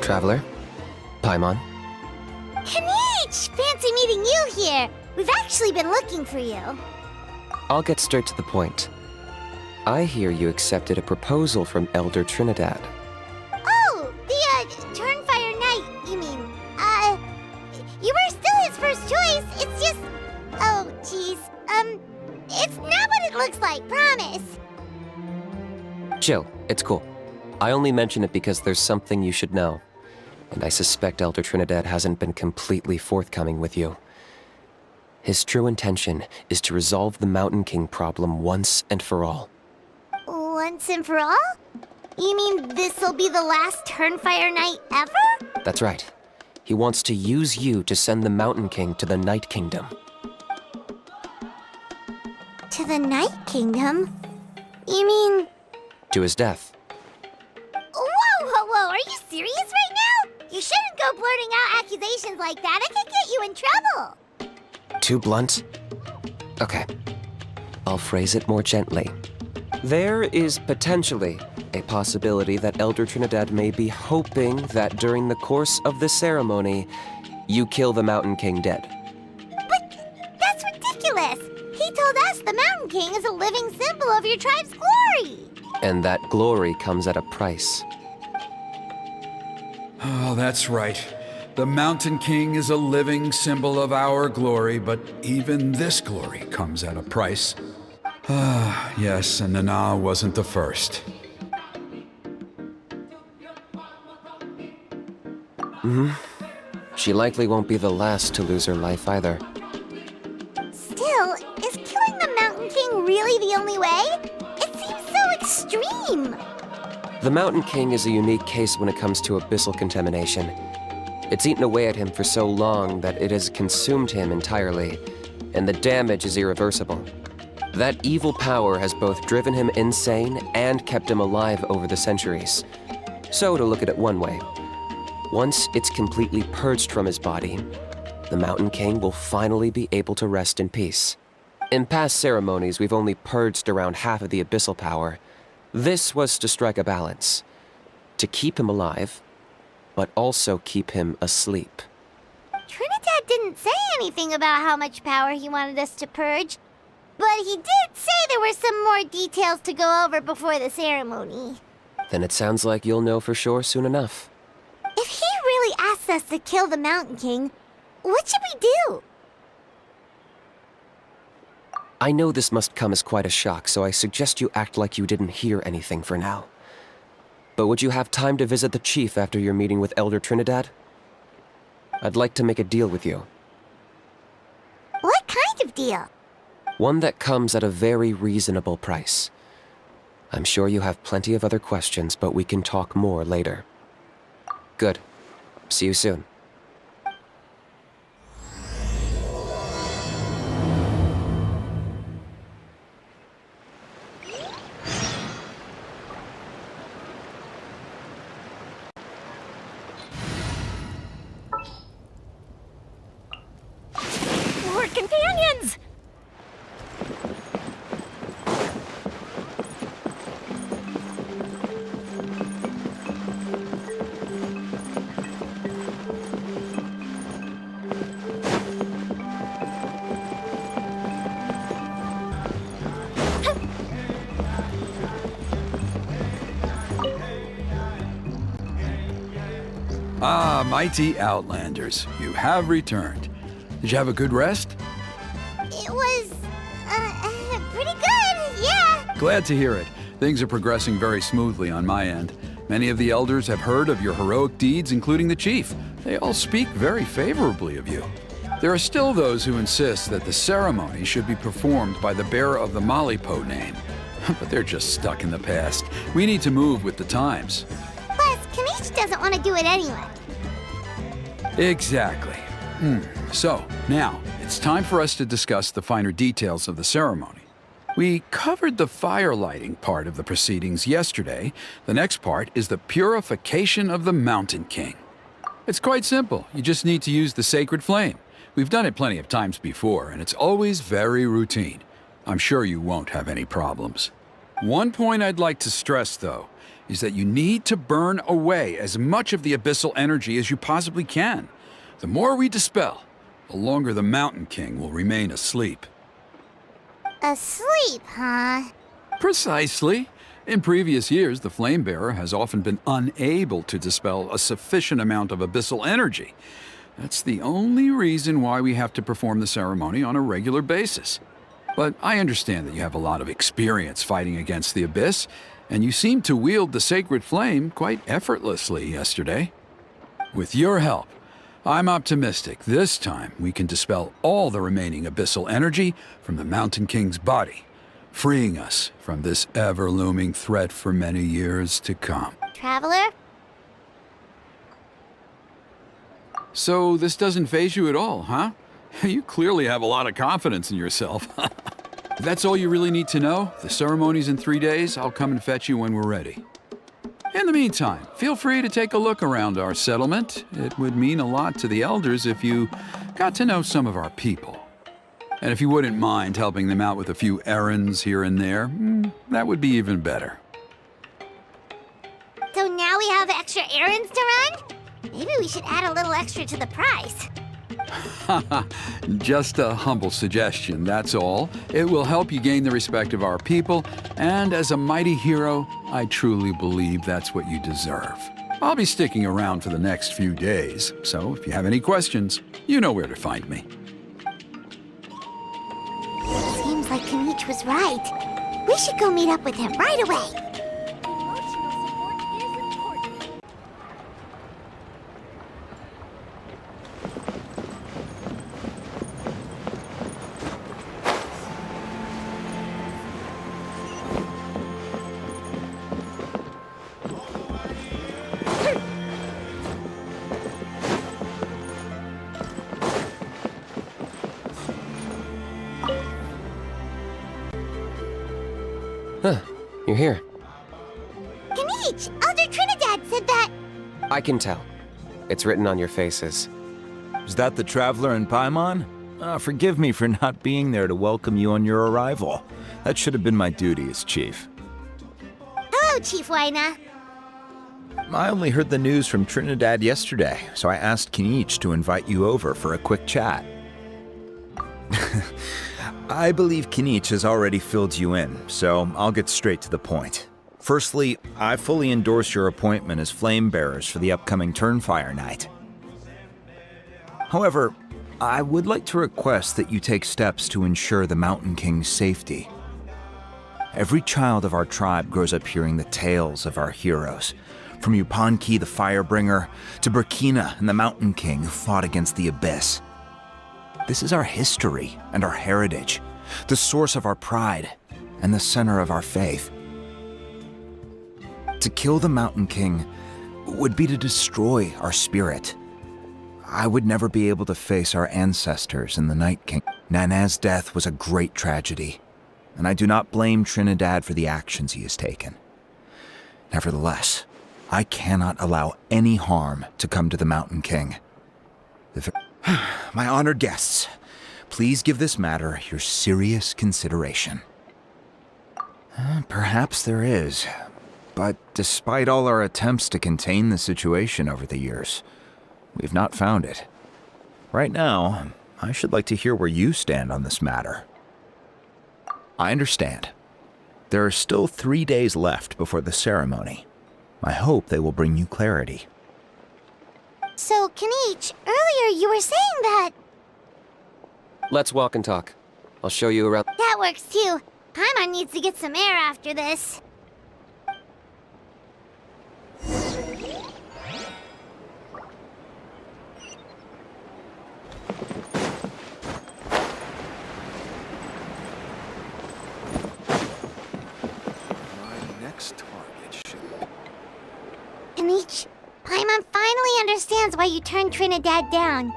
Traveler? Paimon? Kinich! Fancy meeting you here. We've actually been looking for you. I'll get straight to the point. I hear you accepted a proposal from Elder Trinidad. Oh, the, turnfire knight, you mean. You were still his first choice. It's just... Oh, jeez. It's not what it looks like, promise. Chill, it's cool. I only mention it because there's something you should know. And I suspect Elder Trinidad hasn't been completely forthcoming with you. His true intention is to resolve the Mountain King problem once and for all. Once and for all? You mean this'll be the last turnfire night ever? That's right. He wants to use you to send the Mountain King to the Night Kingdom. To the Night Kingdom? You mean... To his death. Whoa, are you serious right now? You shouldn't go blurting out accusations like that. It could get you in trouble. Too blunt? Okay. I'll phrase it more gently. There is potentially a possibility that Elder Trinidad may be hoping that during the course of the ceremony, you kill the Mountain King dead. But that's ridiculous. He told us the Mountain King is a living symbol of your tribe's glory. And that glory comes at a price. Oh, that's right. The Mountain King is a living symbol of our glory, but even this glory comes at a price. Ah, yes, and Nana wasn't the first. She likely won't be the last to lose her life either. Still, is killing the Mountain King really the only way? It seems so extreme. The Mountain King is a unique case when it comes to abyssal contamination. It's eaten away at him for so long that it has consumed him entirely, and the damage is irreversible. That evil power has both driven him insane and kept him alive over the centuries. So, to look at it one way, once it's completely purged from his body, the Mountain King will finally be able to rest in peace. In past ceremonies, we've only purged around half of the abyssal power. This was to strike a balance, to keep him alive, but also keep him asleep. Trinidad didn't say anything about how much power he wanted us to purge, but he did say there were some more details to go over before the ceremony. Then it sounds like you'll know for sure soon enough. If he really asks us to kill the Mountain King, what should we do? I know this must come as quite a shock, so I suggest you act like you didn't hear anything for now. But would you have time to visit the chief after your meeting with Elder Trinidad? I'd like to make a deal with you. What kind of deal? One that comes at a very reasonable price. I'm sure you have plenty of other questions, but we can talk more later. Good. See you soon. More companions! Ah, mighty Outlanders, you have returned. Did you have a good rest? It was, pretty good, yeah. Glad to hear it. Things are progressing very smoothly on my end. Many of the elders have heard of your heroic deeds, including the chief. They all speak very favorably of you. There are still those who insist that the ceremony should be performed by the bearer of the Malipo name. But they're just stuck in the past. We need to move with the times. Plus, Kinich doesn't want to do it anyway. Exactly. So, now, it's time for us to discuss the finer details of the ceremony. We covered the fire lighting part of the proceedings yesterday. The next part is the purification of the Mountain King. It's quite simple. You just need to use the sacred flame. We've done it plenty of times before, and it's always very routine. I'm sure you won't have any problems. One point I'd like to stress, though, is that you need to burn away as much of the abyssal energy as you possibly can. The more we dispel, the longer the Mountain King will remain asleep. Asleep, huh? Precisely. In previous years, the Flame Bearer has often been unable to dispel a sufficient amount of abyssal energy. That's the only reason why we have to perform the ceremony on a regular basis. But I understand that you have a lot of experience fighting against the Abyss, and you seemed to wield the sacred flame quite effortlessly yesterday. With your help, I'm optimistic this time we can dispel all the remaining abyssal energy from the Mountain King's body, freeing us from this ever-looming threat for many years to come. Traveler? So this doesn't faze you at all, huh? You clearly have a lot of confidence in yourself. If that's all you really need to know, the ceremony's in 3 days. I'll come and fetch you when we're ready. In the meantime, feel free to take a look around our settlement. It would mean a lot to the elders if you got to know some of our people. And if you wouldn't mind helping them out with a few errands here and there, that would be even better. So now we have extra errands to run? Maybe we should add a little extra to the price. Just a humble suggestion, that's all. It will help you gain the respect of our people, and as a mighty hero, I truly believe that's what you deserve. I'll be sticking around for the next few days, so if you have any questions, you know where to find me. Seems like Kinich was right. We should go meet up with him right away. Huh, you're here. Kinich! Elder Trinidad said that... I can tell. It's written on your faces. Is that the Traveler in Paimon? Forgive me for not being there to welcome you on your arrival. That should have been my duty as chief. Hello, Chief Waina. I only heard the news from Trinidad yesterday, so I asked Kinich to invite you over for a quick chat. I believe Kinich has already filled you in, so I'll get straight to the point. Firstly, I fully endorse your appointment as flame bearers for the upcoming Turnfire night. However, I would like to request that you take steps to ensure the Mountain King's safety. Every child of our tribe grows up hearing the tales of our heroes, from Yupanqui the Firebringer to Burkina and the Mountain King who fought against the Abyss. This is our history and our heritage, the source of our pride and the center of our faith. To kill the Mountain King would be to destroy our spirit. I would never be able to face our ancestors in the Night King. Nana's death was a great tragedy, and I do not blame Trinidad for the actions he has taken. Nevertheless, I cannot allow any harm to come to the Mountain King. My honored guests, please give this matter your serious consideration. Perhaps there is, but despite all our attempts to contain the situation over the years, we've not found it. Right now, I should like to hear where you stand on this matter. I understand. There are still 3 days left before the ceremony. I hope they will bring you clarity. So, Kinich, earlier you were saying that... Let's walk and talk. I'll show you around. That works too. Paimon needs to get some air after this. My next target should... Kinich, Paimon finally understands why you turned Trinidad down.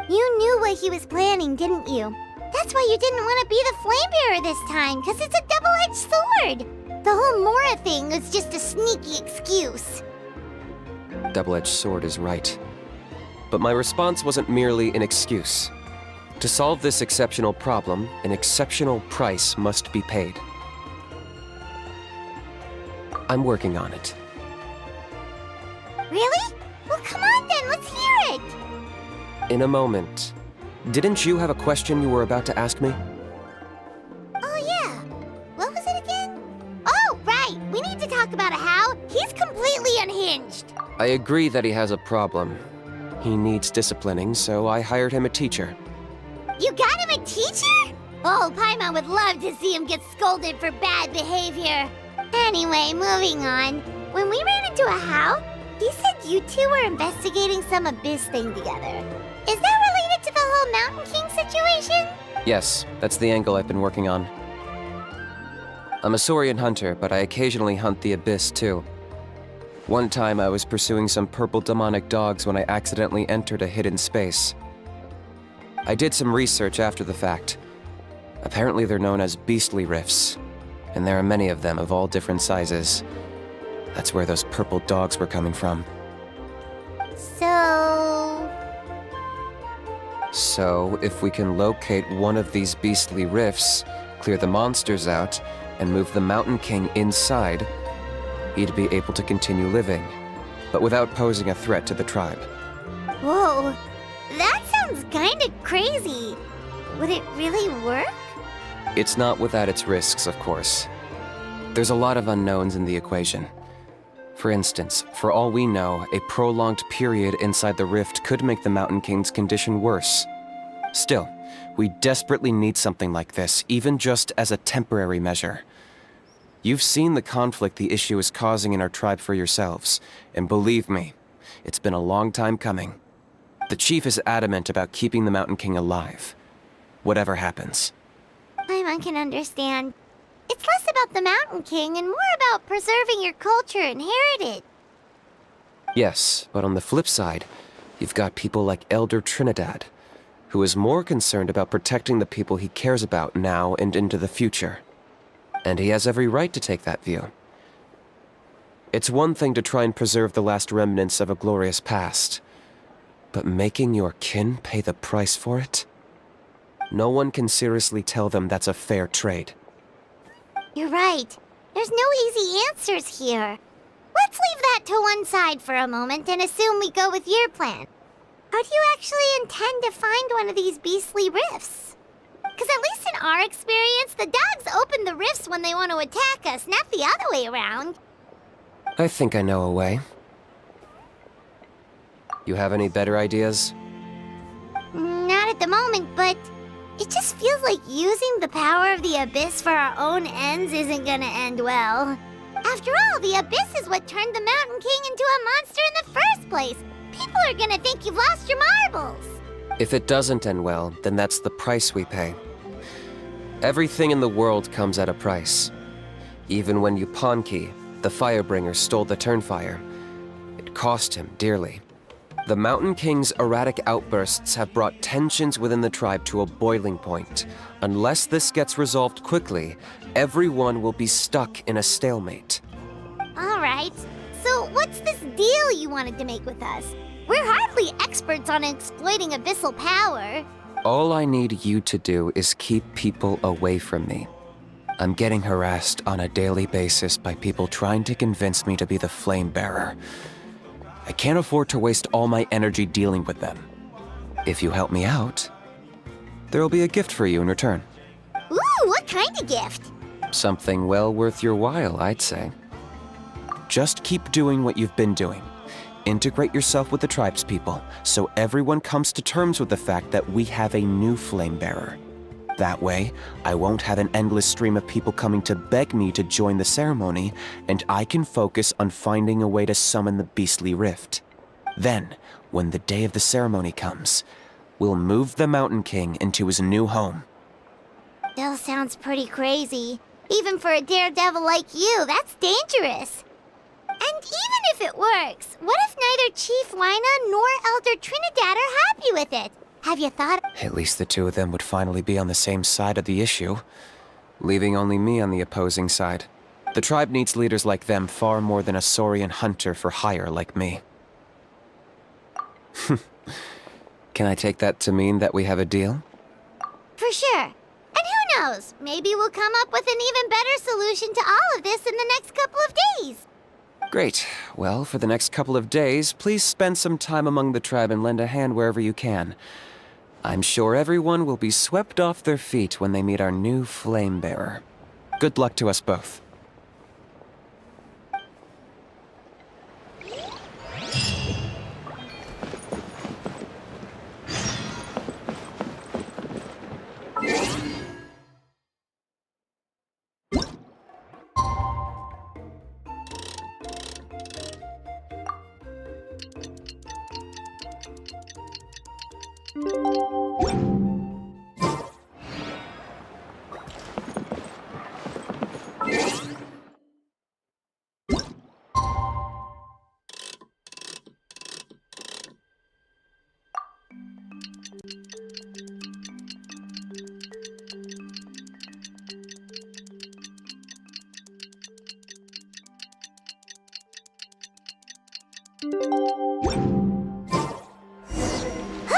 You knew what he was planning, didn't you? That's why you didn't want to be the flame bearer this time, because it's a double-edged sword. The whole Mora thing was just a sneaky excuse. Double-edged sword is right. But my response wasn't merely an excuse. To solve this exceptional problem, an exceptional price must be paid. I'm working on it. Really? Well, come on then, let's hear it! In a moment. Didn't you have a question you were about to ask me? Oh yeah. What was it again? Oh, right! We need to talk about how he's completely unhinged. I agree that he has a problem. He needs disciplining, so I hired him a teacher. You got him a teacher? Oh, Paimon would love to see him get scolded for bad behavior. Anyway, moving on. When we ran into a how, he said you two were investigating some abyss thing together. Is that related to the whole Mountain King situation? Yes, that's the angle I've been working on. I'm a Saurian hunter, but I occasionally hunt the abyss too. One time I was pursuing some purple demonic dogs when I accidentally entered a hidden space. I did some research after the fact. Apparently they're known as beastly rifts, and there are many of them of all different sizes. That's where those purple dogs were coming from. So, if we can locate one of these beastly rifts, clear the monsters out, and move the Mountain King inside, he'd be able to continue living, but without posing a threat to the tribe. Whoa, that sounds kinda crazy. Would it really work? It's not without its risks, of course. There's a lot of unknowns in the equation. For instance, for all we know, a prolonged period inside the rift could make the Mountain King's condition worse. Still, we desperately need something like this, even just as a temporary measure. You've seen the conflict the issue is causing in our tribe for yourselves, and believe me, it's been a long time coming. The chief is adamant about keeping the Mountain King alive, whatever happens. Paimon can understand. It's less about the Mountain King and more about preserving your culture and heritage. Yes, but on the flip side, you've got people like Elder Trinidad, who is more concerned about protecting the people he cares about now and into the future. And he has every right to take that view. It's one thing to try and preserve the last remnants of a glorious past, but making your kin pay the price for it? No one can seriously tell them that's a fair trade. You're right. There's no easy answers here. Let's leave that to one side for a moment and assume we go with your plan. How do you actually intend to find one of these beastly rifts? Because at least in our experience, the dogs open the rifts when they want to attack us, not the other way around. I think I know a way. You have any better ideas? Not at the moment, but it just feels like using the power of the Abyss for our own ends isn't gonna end well. After all, the Abyss is what turned the Mountain King into a monster in the first place. People are gonna think you've lost your marbles. If it doesn't end well, then that's the price we pay. Everything in the world comes at a price. Even when Yupanqui, the Firebringer, stole the turnfire, it cost him dearly. The Mountain King's erratic outbursts have brought tensions within the tribe to a boiling point. Unless this gets resolved quickly, everyone will be stuck in a stalemate. All right, so what's this deal you wanted to make with us? We're hardly experts on exploiting abyssal power. All I need you to do is keep people away from me. I'm getting harassed on a daily basis by people trying to convince me to be the flame bearer. I can't afford to waste all my energy dealing with them. If you help me out, there'll be a gift for you in return. Ooh, what kind of gift? Something well worth your while, I'd say. Just keep doing what you've been doing. Integrate yourself with the tribespeople, so everyone comes to terms with the fact that we have a new flame bearer. That way, I won't have an endless stream of people coming to beg me to join the ceremony, and I can focus on finding a way to summon the beastly rift. Then, when the day of the ceremony comes, we'll move the Mountain King into his new home. Still sounds pretty crazy. Even for a daredevil like you, that's dangerous. And even if it works, what if neither Chief Lina nor Elder Trinidad are happy with it? Have you thought... At least the two of them would finally be on the same side of the issue, leaving only me on the opposing side. The tribe needs leaders like them far more than a Saurian hunter for hire like me. Can I take that to mean that we have a deal? For sure. And who knows? Maybe we'll come up with an even better solution to all of this in the next couple of days. Great. Well, for the next couple of days, please spend some time among the tribe and lend a hand wherever you can. I'm sure everyone will be swept off their feet when they meet our new flame bearer. Good luck to us both.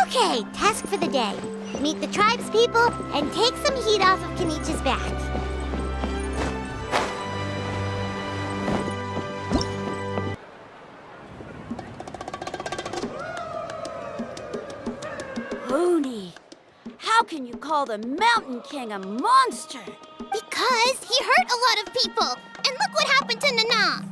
Okay, task for the day. Meet the tribe's people and take some heat off of Kinich's back. Looney, how can you call the Mountain King a monster? Because he hurt a lot of people. And look what happened to Nana.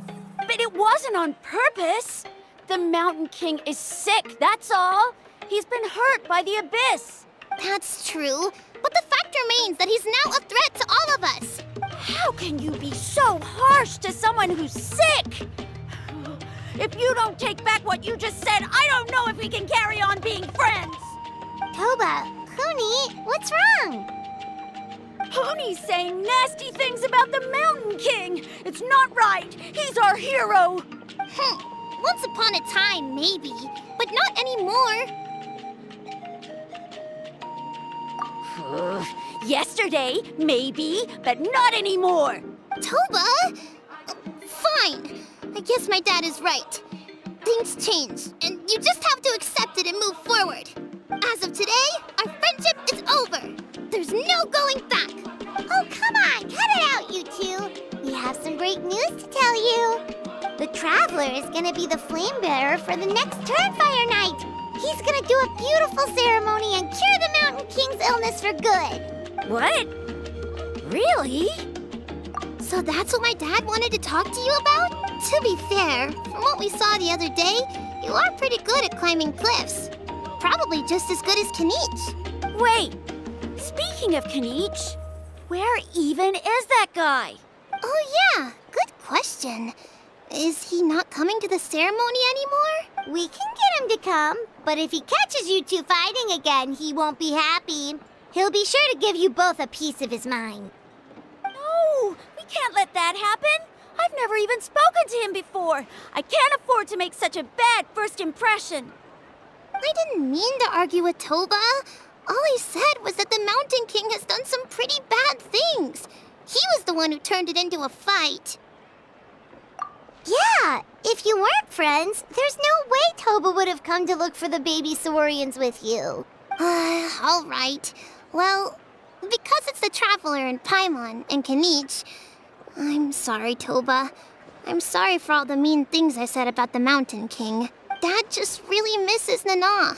But it wasn't on purpose. The Mountain King is sick, that's all. He's been hurt by the abyss. That's true. But the fact remains that he's now a threat to all of us. How can you be so harsh to someone who's sick? If you don't take back what you just said, I don't know if we can carry on being friends. Toba, Kuni, what's wrong? Pony's saying nasty things about the Mountain King. It's not right. He's our hero. Once upon a time, maybe, but not anymore. Yesterday, maybe, but not anymore. Toba? Fine. I guess my dad is right. Things change, and you just have to accept it and move forward. As of today, our friendship is over. There's no going back. Oh, come on, cut it out, you two. We have some great news to tell you. The Traveler is gonna be the flame bearer for the next Turnfire night. He's gonna do a beautiful ceremony and cure the Mountain King's illness for good. What? Really? So that's what my dad wanted to talk to you about? To be fair, from what we saw the other day, you are pretty good at climbing cliffs. Probably just as good as Kinich. Wait, speaking of kinich, where even is that guy? Oh yeah, good question. Is he not coming to the ceremony anymore? We can get him to come, but if he catches you two fighting again, he won't be happy. He'll be sure to give you both a piece of his mind. No, we can't let that happen. I've never even spoken to him before. I can't afford to make such a bad first impression. I didn't mean to argue with Toba. All I said was that the Mountain King has done some pretty bad things. He was the one who turned it into a fight. Yeah, if you weren't friends, there's no way Toba would have come to look for the baby Saurians with you. All right. Well, because it's the Traveler and Paimon and Kinich, I'm sorry, Toba. I'm sorry for all the mean things I said about the Mountain King. Dad just really misses Nana.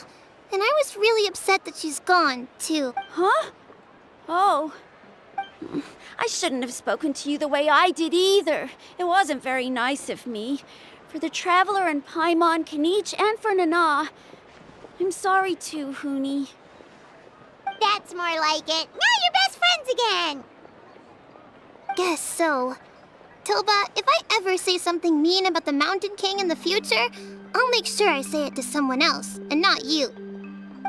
And I was really upset that she's gone, too. Huh? Oh. I shouldn't have spoken to you the way I did either. It wasn't very nice of me. For the Traveler and Paimon, Kinich, and for Nana. I'm sorry too, Huni. That's more like it. Now you're best friends again. Guess so. Toba, if I ever say something mean about the Mountain King in the future, I'll make sure I say it to someone else, and not you.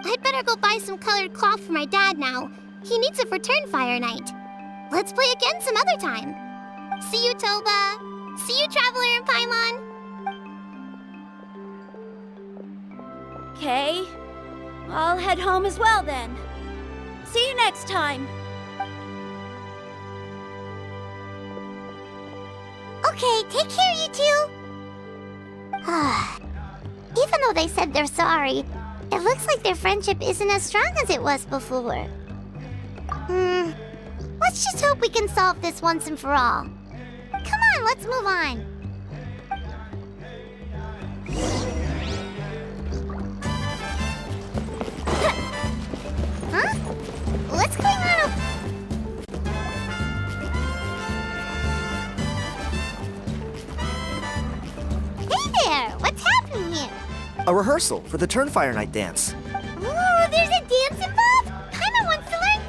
I'd better go buy some colored cloth for my dad now. He needs it for Turnfire night. Let's play again some other time. See you, Toba. See you, Traveler and Paimon. Okay. I'll head home as well then. See you next time. Okay, take care, you two. Even though they said they're sorry, it looks like their friendship isn't as strong as it was before. Let's just hope we can solve this once and for all. Come on, let's move on. Huh? What's going on? Hey there! What's happening here? A rehearsal for the Turnfire Night dance. Oh, there's a dance involved? Paimon wants to learn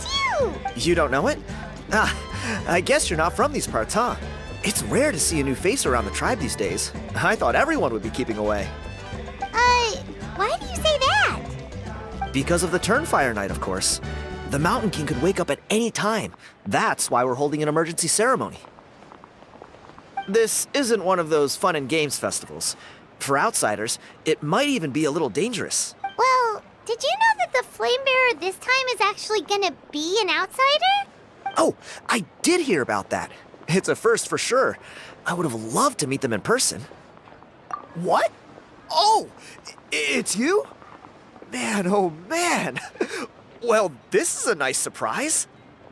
too! You don't know it? Ah, I guess you're not from these parts, huh? It's rare to see a new face around the tribe these days. I thought everyone would be keeping away. Why do you say that? Because of the Turnfire Night, of course. The Mountain King could wake up at any time. That's why we're holding an emergency ceremony. This isn't one of those fun and games festivals. For outsiders, it might even be a little dangerous. Well, did you know that the Flame Bearer this time is actually gonna be an outsider? Oh, I did hear about that. It's a first for sure. I would have loved to meet them in person. What? Oh, it's you? Man, oh man. Well, this is a nice surprise.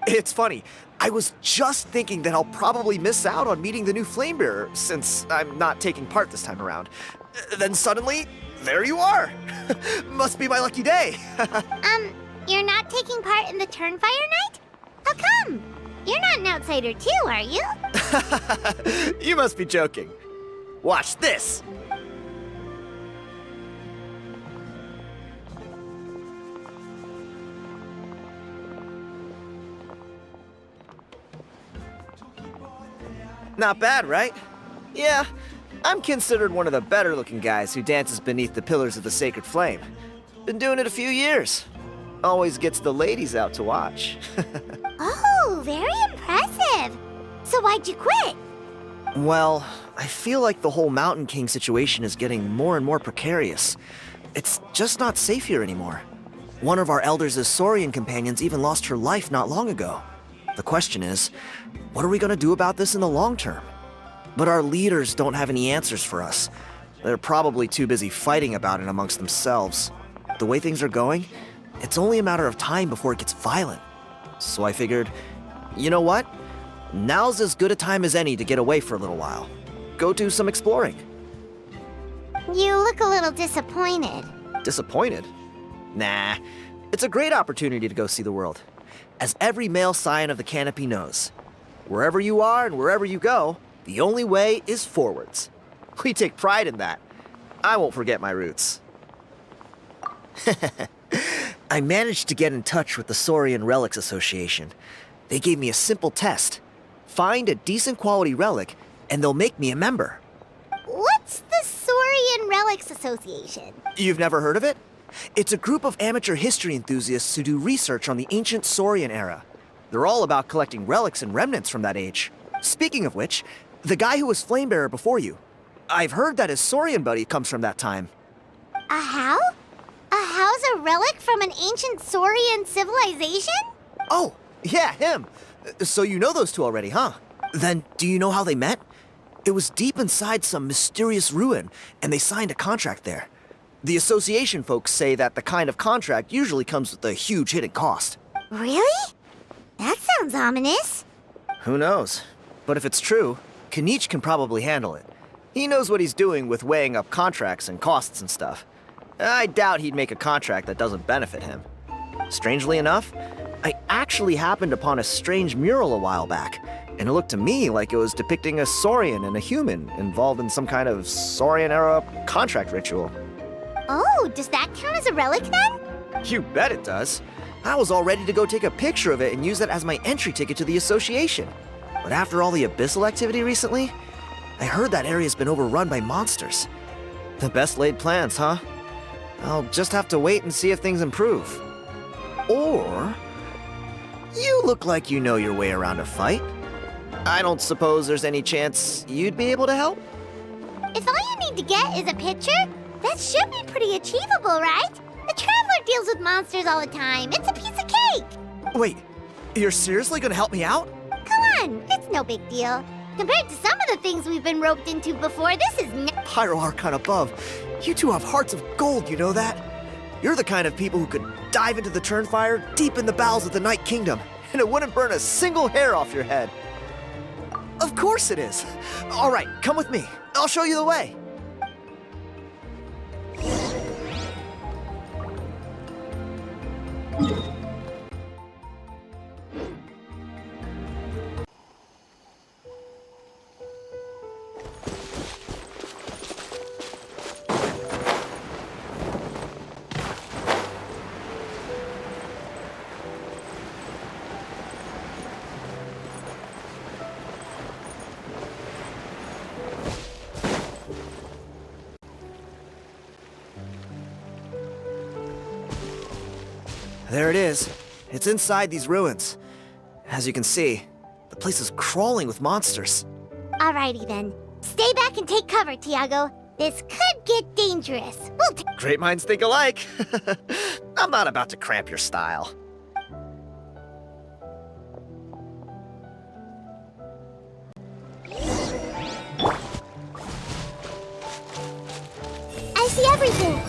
It's funny. I was just thinking that I'll probably miss out on meeting the new Flame Bearer since I'm not taking part this time around. Then suddenly, there you are. Must be my lucky day. You're not taking part in the Turnfire Night? How come? You're not an outsider too, are you? You must be joking. Watch this. Not bad, right? Yeah, I'm considered one of the better looking guys who dances beneath the pillars of the sacred flame. Been doing it a few years. Always gets the ladies out to watch. Oh, very impressive. So why'd you quit? Well, I feel like the whole Mountain King situation is getting more and more precarious. It's just not safe here anymore. One of our elders' Saurian companions even lost her life not long ago. The question is, what are we gonna do about this in the long term? But our leaders don't have any answers for us. They're probably too busy fighting about it amongst themselves. The way things are going, it's only a matter of time before it gets violent. So I figured, you know what? Now's as good a time as any to get away for a little while. Go do some exploring. You look a little disappointed. Disappointed? Nah, it's a great opportunity to go see the world. As every male scion of the Canopy knows, wherever you are and wherever you go, the only way is forwards. We take pride in that. I won't forget my roots. I managed to get in touch with the Saurian Relics Association. They gave me a simple test. Find a decent quality relic, and they'll make me a member. What's the Saurian Relics Association? You've never heard of it? It's a group of amateur history enthusiasts who do research on the ancient Saurian era. They're all about collecting relics and remnants from that age. Speaking of which, the guy who was Flamebearer before you, I've heard that his Saurian buddy comes from that time. A how? A how's a relic from an ancient Saurian civilization? Oh, yeah, him. So you know those two already, huh? Then do you know how they met? It was deep inside some mysterious ruin, and they signed a contract there. The association folks say that the kind of contract usually comes with a huge hidden cost. Really? That sounds ominous. Who knows? But if it's true, Kinich can probably handle it. He knows what he's doing with weighing up contracts and costs and stuff. I doubt he'd make a contract that doesn't benefit him. Strangely enough, I actually happened upon a strange mural a while back, and it looked to me like it was depicting a Saurian and a human involved in some kind of Saurian-era contract ritual. Oh, does that count as a relic then? You bet it does. I was all ready to go take a picture of it and use that as my entry ticket to the association. But after all the abyssal activity recently, I heard that area's been overrun by monsters. The best laid plans, huh? I'll just have to wait and see if things improve. Or... you look like you know your way around a fight. I don't suppose there's any chance you'd be able to help? If all you need to get is a picture, that should be pretty achievable, right? The Traveler deals with monsters all the time. It's a piece of cake. Wait, you're seriously gonna help me out? Come on, it's no big deal. Compared to some of the things we've been roped into before, this is Pyro Archon above. You two have hearts of gold, you know that? You're the kind of people who could dive into the Turnfire deep in the bowels of the Night Kingdom and it wouldn't burn a single hair off your head. Of course it is. All right, come with me. I'll show you the way. There it is. It's inside these ruins. As you can see, the place is crawling with monsters. Alrighty then. Stay back and take cover, Tiago. This could get dangerous. Great minds think alike. I'm not about to cramp your style. I see everything.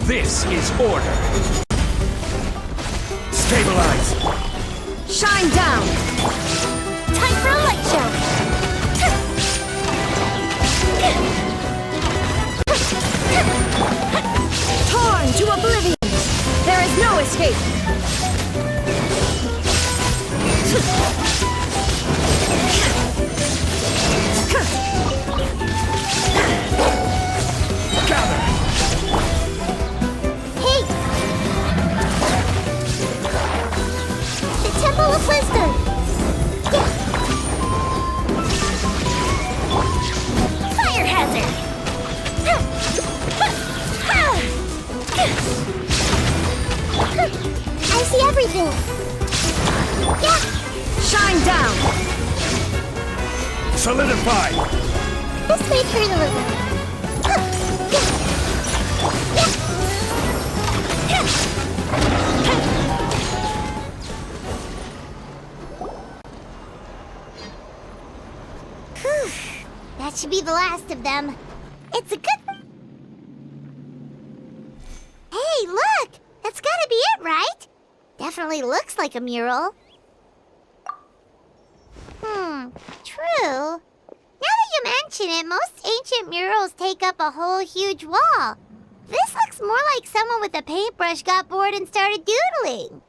This is order. Stabilize. Shine down! Time for a light show. Torn to oblivion! There is no escape! Gather. Hey! The Temple of Wisdom. Fire hazard. I see everything. Shine down! Solidify. This may turn a little. That should be the last of them. It's a good... Hey, look! That's gotta be it, right? Definitely looks like a mural. True. Now that you mention it, most ancient murals take up a whole huge wall. This looks more like someone with a paintbrush got bored and started doodling.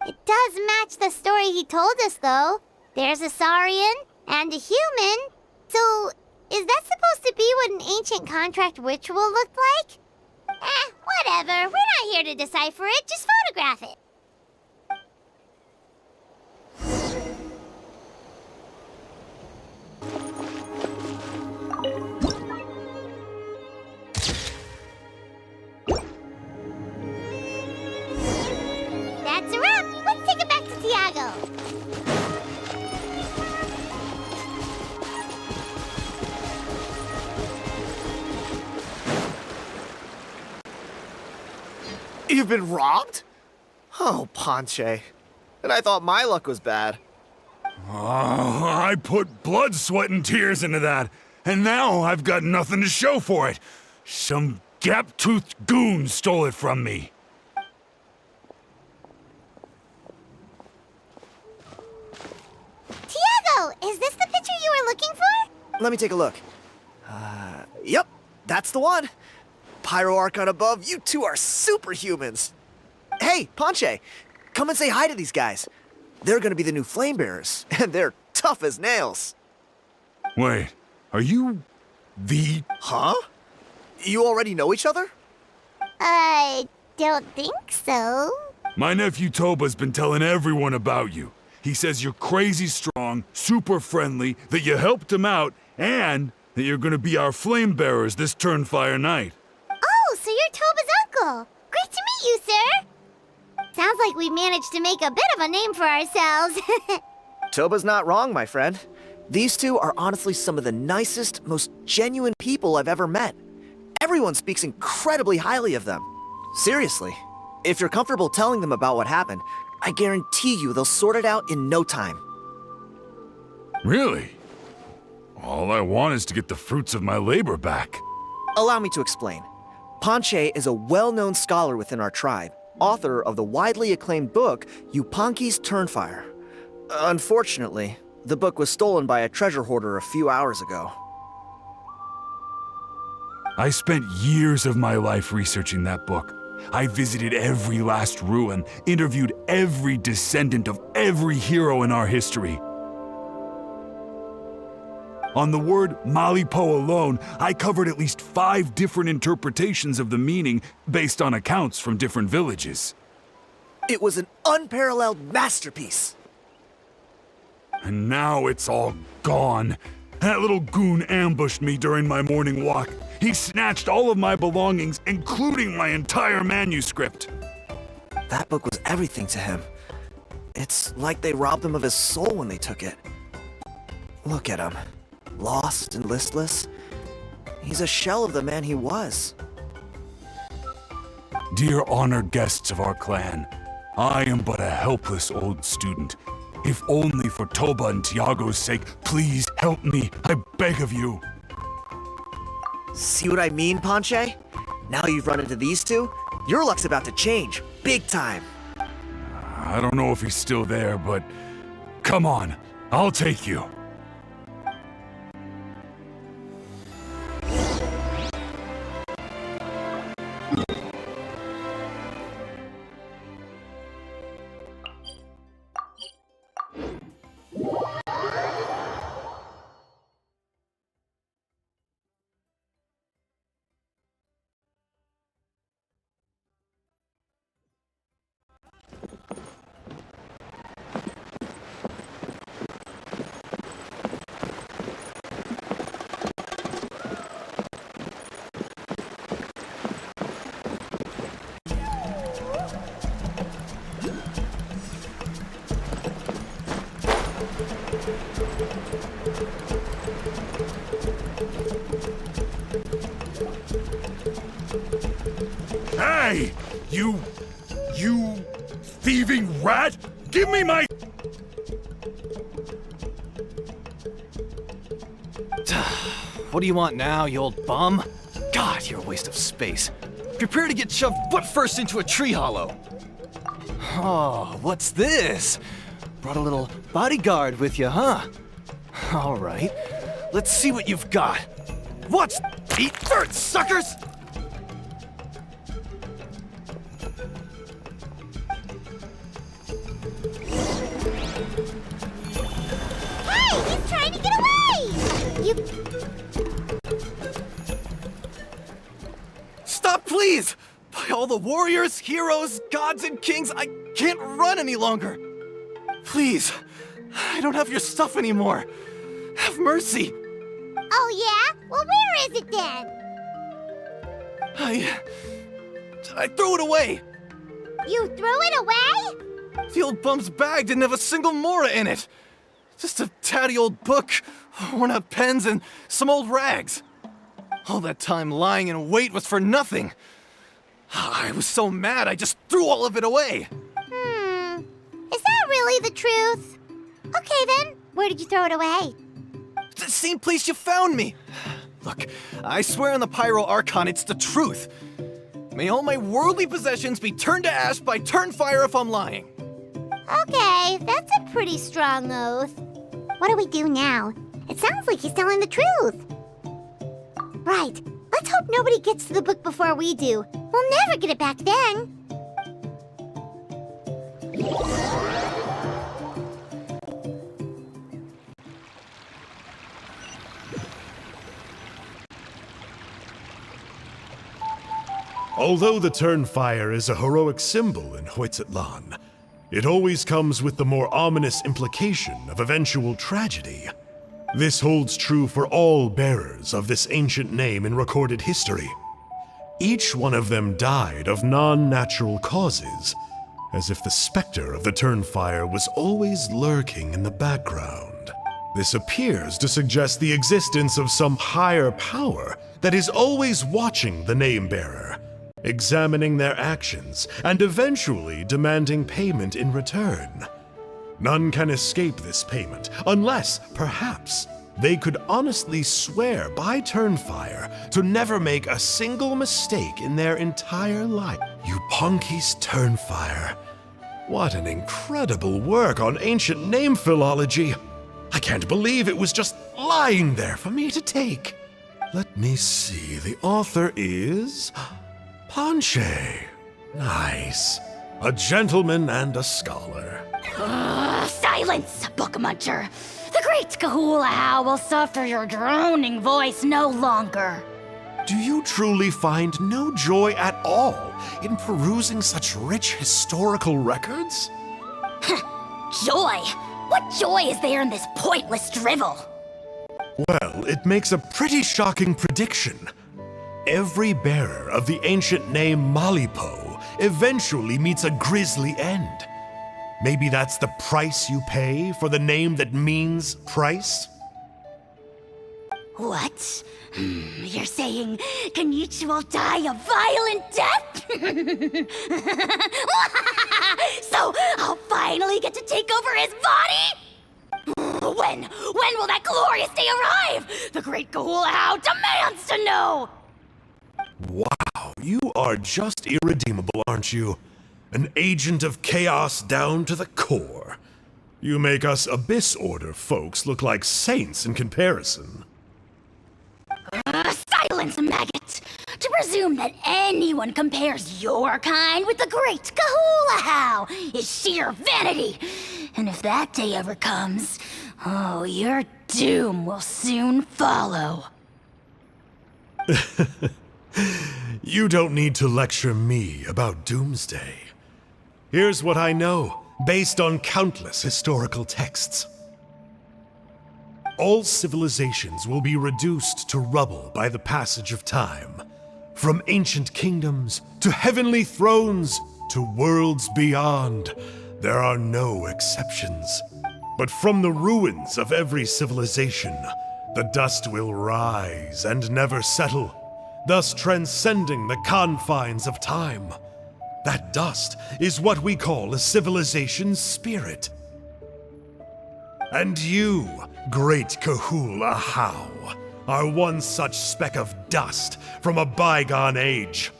It does match the story he told us, though. There's a Saurian and a human. So, is that supposed to be what an ancient contract ritual looked like? Whatever. We're not here to decipher it. Just photograph it. That's a wrap. Let's take it back to Tiago. You've been robbed? Oh, Ponche. And I thought my luck was bad. Oh, I put blood, sweat, and tears into that, and now I've got nothing to show for it. Some gap-toothed goon stole it from me. Tiago, is this the picture you were looking for? Let me take a look. Yep, that's the one. Pyro Archon above, you two are superhumans. Hey, Ponche, come and say hi to these guys. They're gonna be the new flame bearers, and they're tough as nails. Wait, are you the... Huh? You already know each other? I don't think so. My nephew Toba's been telling everyone about you. He says you're crazy strong, super friendly, that you helped him out, and that you're gonna be our flame bearers this turnfire night. Oh, so you're Toba's uncle. Great to meet you, sir. Sounds like we managed to make a bit of a name for ourselves. Toba's not wrong, my friend. These two are honestly some of the nicest, most genuine people I've ever met. Everyone speaks incredibly highly of them. Seriously, if you're comfortable telling them about what happened, I guarantee you they'll sort it out in no time. Really? All I want is to get the fruits of my labor back. Allow me to explain. Ponche is a well-known scholar within our tribe, author of the widely acclaimed book, Yupanqui's Turnfire. Unfortunately, the book was stolen by a treasure hoarder a few hours ago. I spent years of my life researching that book. I visited every last ruin, interviewed every descendant of every hero in our history. On the word Malipo alone, I covered at least 5 different interpretations of the meaning based on accounts from different villages. It was an unparalleled masterpiece. And now it's all gone. That little goon ambushed me during my morning walk. He snatched all of my belongings, including my entire manuscript. That book was everything to him. It's like they robbed him of his soul when they took it. Look at him. Lost and listless. He's a shell of the man he was. Dear honored guests of our clan, I am but a helpless old student. If only for Toba and Tiago's sake, please help me, I beg of you. See what I mean, Ponche? Now you've run into these two, your luck's about to change, big time. I don't know if he's still there, but come on, I'll take you. Hey! You thieving rat! Give me my... What do you want now, you old bum? God, you're a waste of space. Prepare to get shoved butt first into a tree hollow. Oh, what's this? Brought a little bodyguard with you, huh? All right, let's see what you've got. What's... Eat dirt, suckers! Hey, he's trying to get away! You... Stop, please! By all the warriors, heroes, gods, and kings, I can't run any longer. Please, I don't have your stuff anymore. Have mercy. Oh yeah? Well, where is it then? I threw it away. You threw it away? The old bum's bag didn't have a single mora in it. Just a tatty old book, worn out pens, and some old rags. All that time lying in wait was for nothing. I was so mad, I just threw all of it away. Is that really the truth? Okay then, where did you throw it away? The same place you found me. Look, I swear on the Pyro Archon it's the truth. May all my worldly possessions be turned to ash by turnfire if I'm lying. Okay, that's a pretty strong oath. What do we do now? It sounds like he's telling the truth. Right, let's hope nobody gets to the book before we do. We'll never get it back then. Although the turnfire is a heroic symbol in Huitzatlan, it always comes with the more ominous implication of eventual tragedy. This holds true for all bearers of this ancient name in recorded history. Each one of them died of non-natural causes, as if the specter of the turnfire was always lurking in the background. This appears to suggest the existence of some higher power that is always watching the name-bearer, examining their actions, and eventually demanding payment in return. None can escape this payment, unless, perhaps, they could honestly swear by turnfire to never make a single mistake in their entire life. Yupanqui's turnfire. What an incredible work on ancient name philology. I can't believe it was just lying there for me to take. Let me see, the author is Ponche. Nice. A gentleman and a scholar. Silence, book muncher. The great Kahula will suffer your droning voice no longer. Do you truly find no joy at all in perusing such rich historical records? Joy? What joy is there in this pointless drivel? Well, it makes a pretty shocking prediction. Every bearer of the ancient name Malipo eventually meets a grisly end. Maybe that's the price you pay for the name that means price? What? You're saying Kinich will die a violent death? So I'll finally get to take over his body? When will that glorious day arrive? The great Kahula demands to know! Wow, you are just irredeemable, aren't you? An agent of chaos down to the core. You make us Abyss Order folks look like saints in comparison. Silence, maggot! To presume that anyone compares your kind with the great Kahula is sheer vanity. And if that day ever comes, oh, your doom will soon follow. You don't need to lecture me about Doomsday. Here's what I know, based on countless historical texts. All civilizations will be reduced to rubble by the passage of time. From ancient kingdoms, to heavenly thrones, to worlds beyond, there are no exceptions. But from the ruins of every civilization, the dust will rise and never settle, thus transcending the confines of time. That dust is what we call a civilization's spirit. And you, great Kahula How, are one such speck of dust from a bygone age.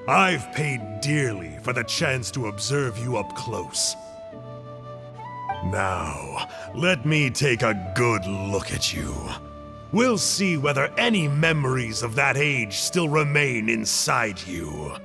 I've paid dearly for the chance to observe you up close. Now, let me take a good look at you. We'll see whether any memories of that age still remain inside you.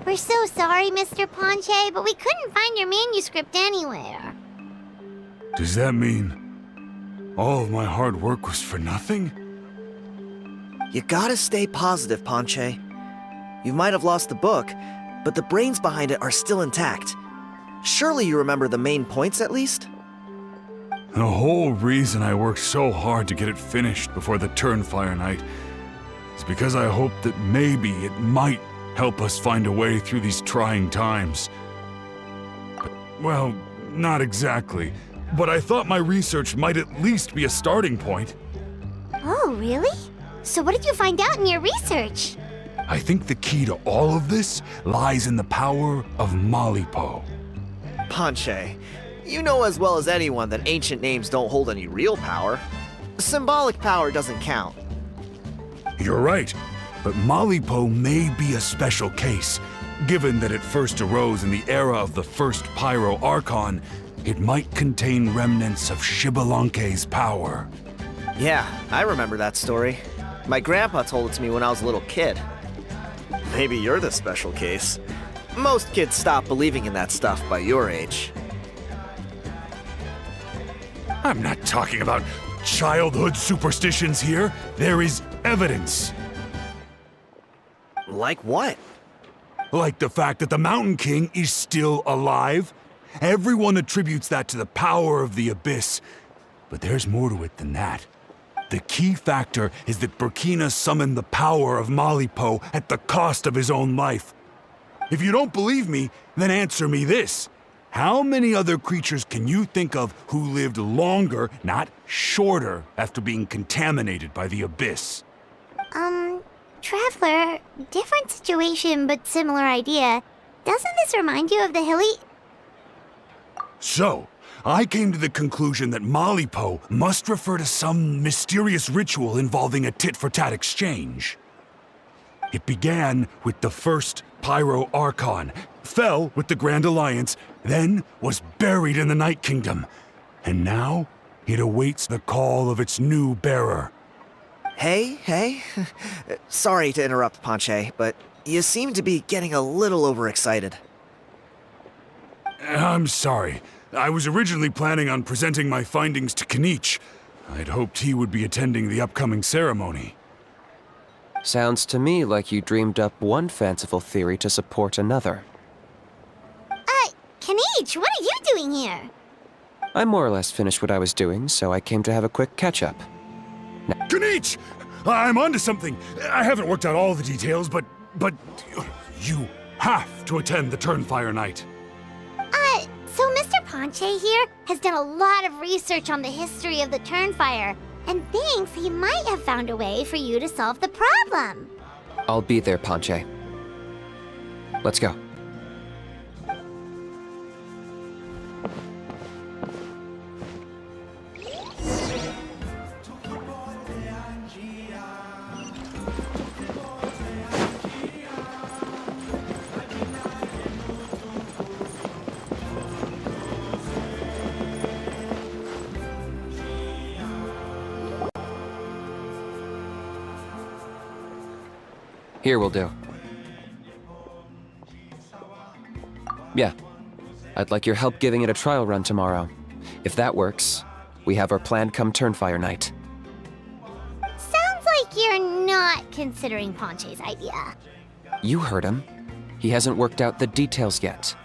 We're so sorry, Mr. Ponche, but we couldn't find your manuscript anywhere. Does that mean all of my hard work was for nothing? You gotta stay positive, Ponche. You might have lost the book, but the brains behind it are still intact. Surely you remember the main points at least? The whole reason I worked so hard to get it finished before the Turnfire night is because I hoped that maybe it might help us find a way through these trying times. But, well, not exactly. But I thought my research might at least be a starting point. Oh, really? So what did you find out in your research? I think the key to all of this lies in the power of Malipo. Ponche, you know as well as anyone that ancient names don't hold any real power. Symbolic power doesn't count. You're right, but Malipo may be a special case. Given that it first arose in the era of the first Pyro Archon, it might contain remnants of Xbalanque's power. Yeah, I remember that story. My grandpa told it to me when I was a little kid. Maybe you're the special case. Most kids stop believing in that stuff by your age. I'm not talking about childhood superstitions here. There is evidence. Like what? Like the fact that the Mountain King is still alive. Everyone attributes that to the power of the Abyss. But there's more to it than that. The key factor is that Burkina summoned the power of Malipo at the cost of his own life. If you don't believe me, then answer me this. How many other creatures can you think of who lived longer, not shorter, after being contaminated by the Abyss? Traveler, different situation but similar idea. Doesn't this remind you of the hilly... So, I came to the conclusion that Malipo must refer to some mysterious ritual involving a tit-for-tat exchange. It began with the first Pyro Archon, fell with the Grand Alliance, then was buried in the Night Kingdom, and now it awaits the call of its new bearer. Hey. Sorry to interrupt, Ponche, but you seem to be getting a little overexcited. I'm sorry. I was originally planning on presenting my findings to Kinich. I'd hoped he would be attending the upcoming ceremony. Sounds to me like you dreamed up one fanciful theory to support another. Kinich, what are you doing here? I more or less finished what I was doing, so I came to have a quick catch-up. Kinich! I'm onto something. I haven't worked out all the details, but you have to attend the Turnfire night. So Mr. Ponche here has done a lot of research on the history of the Turnfire, and thinks he might have found a way for you to solve the problem. I'll be there, Ponche. Let's go. Here will do. Yeah. I'd like your help giving it a trial run tomorrow. If that works, we have our plan come Turnfire night. Sounds like you're not considering Ponche's idea. You heard him. He hasn't worked out the details yet.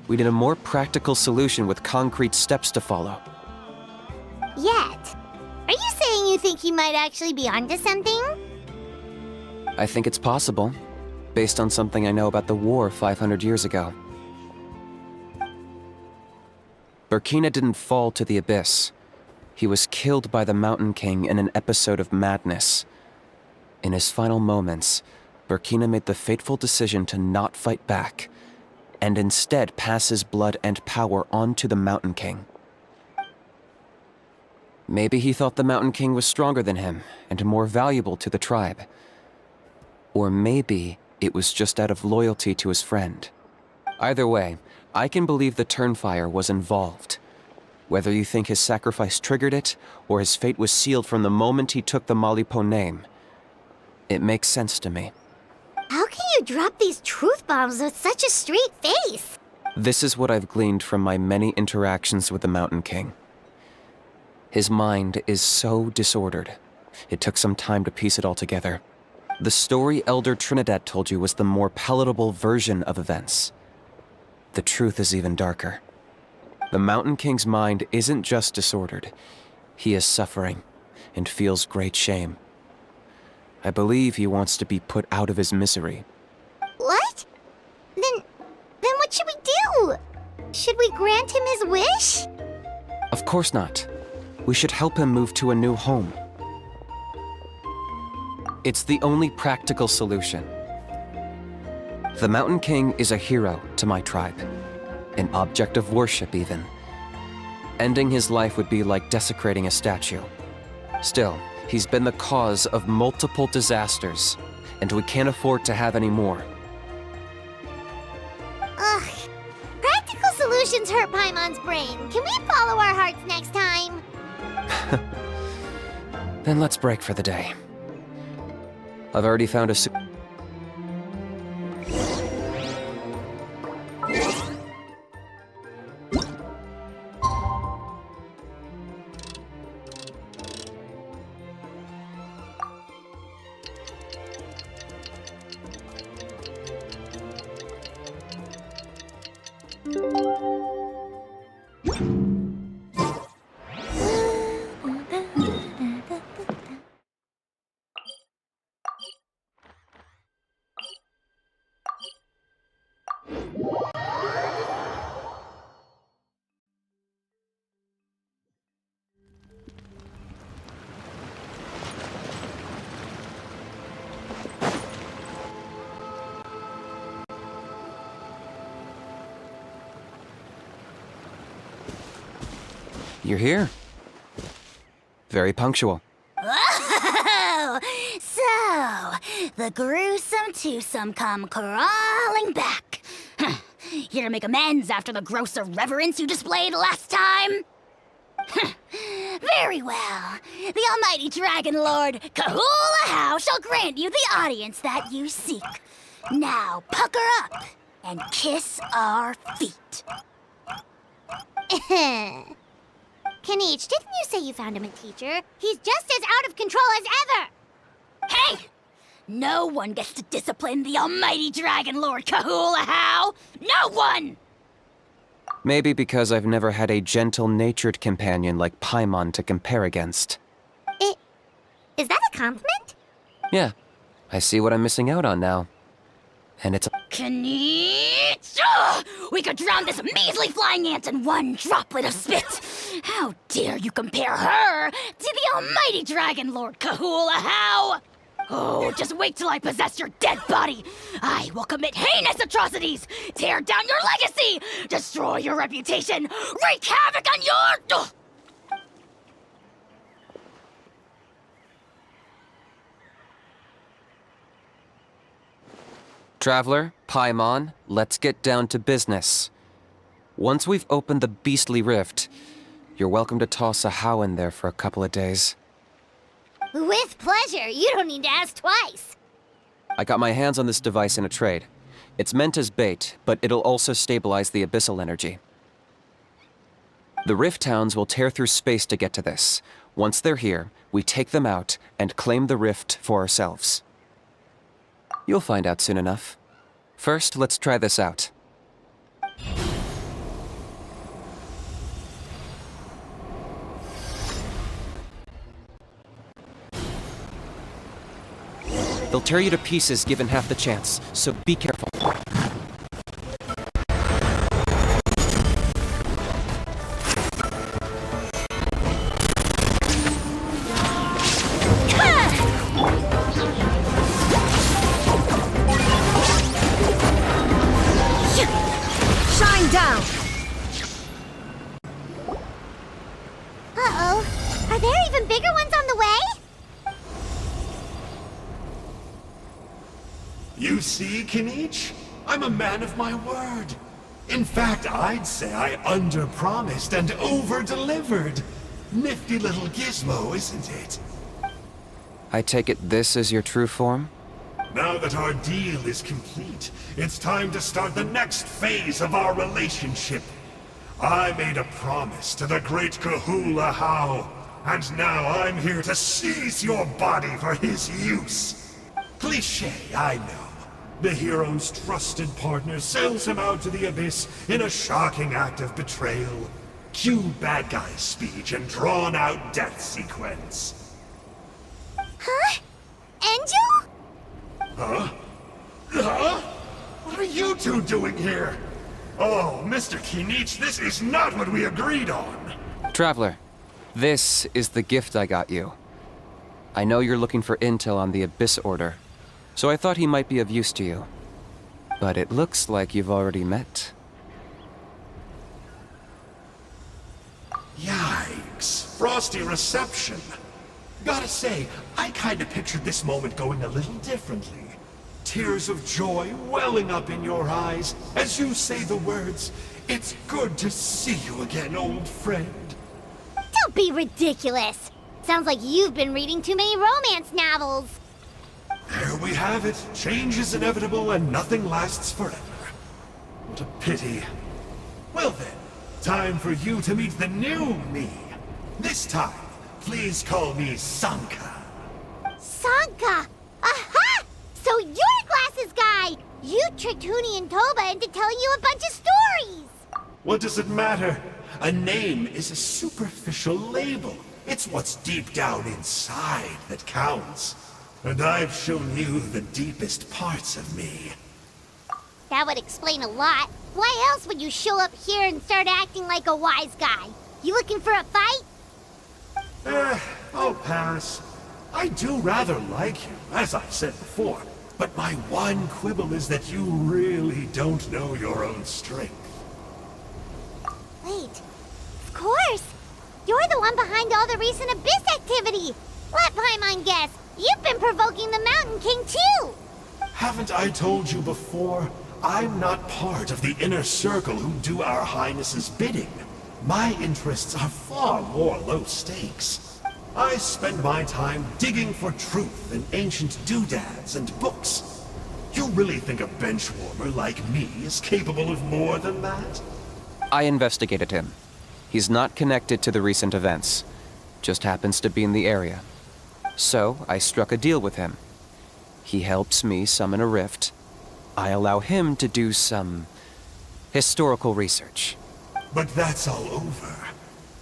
We need a more practical solution with concrete steps to follow. Yet. Are you saying you think he might actually be onto something? I think it's possible, based on something I know about the war 500 years ago. Burkina didn't fall to the Abyss. He was killed by the Mountain King in an episode of madness. In his final moments, Burkina made the fateful decision to not fight back, and instead pass his blood and power on to the Mountain King. Maybe he thought the Mountain King was stronger than him, and more valuable to the tribe. Or maybe it was just out of loyalty to his friend. Either way, I can believe the Turnfire was involved. Whether you think his sacrifice triggered it, or his fate was sealed from the moment he took the Malipo name, it makes sense to me. How can you drop these truth bombs with such a straight face? This is what I've gleaned from my many interactions with the Mountain King. His mind is so disordered. It took some time to piece it all together. The story Elder Trinidad told you was the more palatable version of events. The truth is even darker. The Mountain King's mind isn't just disordered. He is suffering and feels great shame. I believe he wants to be put out of his misery. What? Then what should we do? Should we grant him his wish? Of course not. We should help him move to a new home. It's the only practical solution. The Mountain King is a hero to my tribe. An object of worship, even. Ending his life would be like desecrating a statue. Still, he's been the cause of multiple disasters, and we can't afford to have any more. Ugh. Practical solutions hurt Paimon's brain. Can we follow our hearts next time? Then let's break for the day. I've already found a You're here. Very punctual. Oh, so the gruesome twosome come crawling back. Here to make amends after the gross irreverence you displayed last time? Very well. The almighty Dragon Lord Kahula How shall grant you the audience that you seek. Now pucker up and kiss our feet. Kinich, didn't you say you found him a teacher? He's just as out of control as ever! Hey! No one gets to discipline the almighty Dragon Lord Kahula How! No one! Maybe because I've never had a gentle-natured companion like Paimon to compare against. Is that a compliment? Yeah, I see what I'm missing out on now. And it's a... Kinich! Ugh! We could drown this measly flying ant in one droplet of spit! How dare you compare her to the almighty Dragon Lord Kahula How! Oh, just wait till I possess your dead body! I will commit heinous atrocities! Tear down your legacy! Destroy your reputation! Wreak havoc on your... Ugh! Traveler, Paimon, let's get down to business. Once we've opened the beastly rift, you're welcome to toss a How in there for a couple of days. With pleasure. You don't need to ask twice. I got my hands on this device in a trade. It's meant as bait, but it'll also stabilize the abyssal energy. The Rift Towns will tear through space to get to this. Once they're here, we take them out and claim the rift for ourselves. You'll find out soon enough. First, let's try this out. They'll tear you to pieces given half the chance, so be careful. Shine down! Uh-oh. Are there even bigger ones on the way? You see, Kinich? I'm a man of my word. In fact, I'd say I under-promised and over-delivered. Nifty little gizmo, isn't it? I take it this is your true form? Now that our deal is complete, it's time to start the next phase of our relationship. I made a promise to the great Kahula How, and now I'm here to seize your body for his use. Cliché, I know. The hero's trusted partner sells him out to the abyss in a shocking act of betrayal. Cue bad guy speech and drawn-out death sequence. Huh? Angel? Huh? Huh? What are you two doing here? Oh, Mr. Kinich, this is not what we agreed on. Traveler, this is the gift I got you. I know you're looking for intel on the Abyss Order, so I thought he might be of use to you. But it looks like you've already met. Yikes. Frosty reception. Gotta say, I kinda pictured this moment going a little differently. Tears of joy welling up in your eyes as you say the words, "It's good to see you again, old friend." Don't be ridiculous. Sounds like you've been reading too many romance novels. There we have it. Change is inevitable and nothing lasts forever. What a pity. Well then, time for you to meet the new me. This time, please call me Sanka. Sanka! Aha! So you're Glasses Guy! You tricked Huni and Toba into telling you a bunch of stories! What does it matter? A name is a superficial label. It's what's deep down inside that counts. And I've shown you the deepest parts of me. That would explain a lot. Why else would you show up here and start acting like a wise guy? You looking for a fight? I'll pass. I do rather like you, as I've said before. But my one quibble is that you really don't know your own strength. Wait, of course. the recent Abyss activity. Let Paimon guess. You've been provoking the Mountain King too. Haven't I told you before? I'm not part of the inner circle who do our Highness's bidding. My interests are far more low stakes. I spend my time digging for truth in ancient doodads and books. You really think a benchwarmer like me is capable of more than that? I investigated him. He's not connected to the recent events. Just happens to be in the area. So, I struck a deal with him. He helps me summon a rift. I allow him to do some historical research. But that's all over.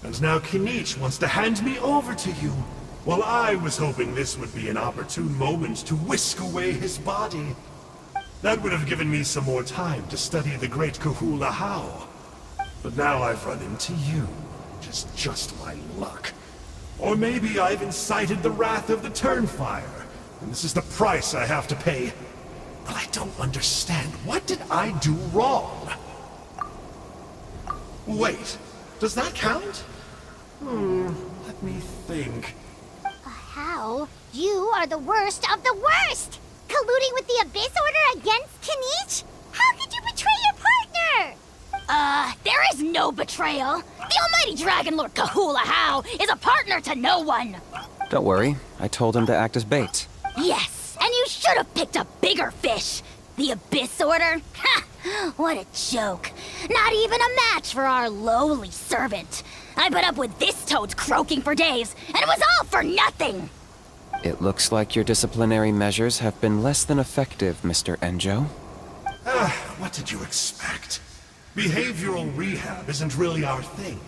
And now Kinich wants to hand me over to you. Well, I was hoping this would be an opportune moment to whisk away his body. That would have given me some more time to study the great Kahula How. But now I've run into you, which is just my luck. Or maybe I've incited the wrath of the Turnfire, and this is the price I have to pay. But I don't understand. What did I do wrong? Wait, does that count? Let me think. How? You are the worst of the worst! Colluding with the Abyss Order against Kinich? How could you betray your partner? There is no betrayal. The almighty Dragon Lord Kahula How is a partner to no one. Don't worry, I told him to act as bait. Yes, and you should have picked a bigger fish. The Abyss Order? Ha! What a joke. Not even a match for our lowly servant. I put up with this toad's croaking for days, and it was all for nothing. It looks like your disciplinary measures have been less than effective, Mr. Enjo. What did you expect? Behavioral rehab isn't really our thing.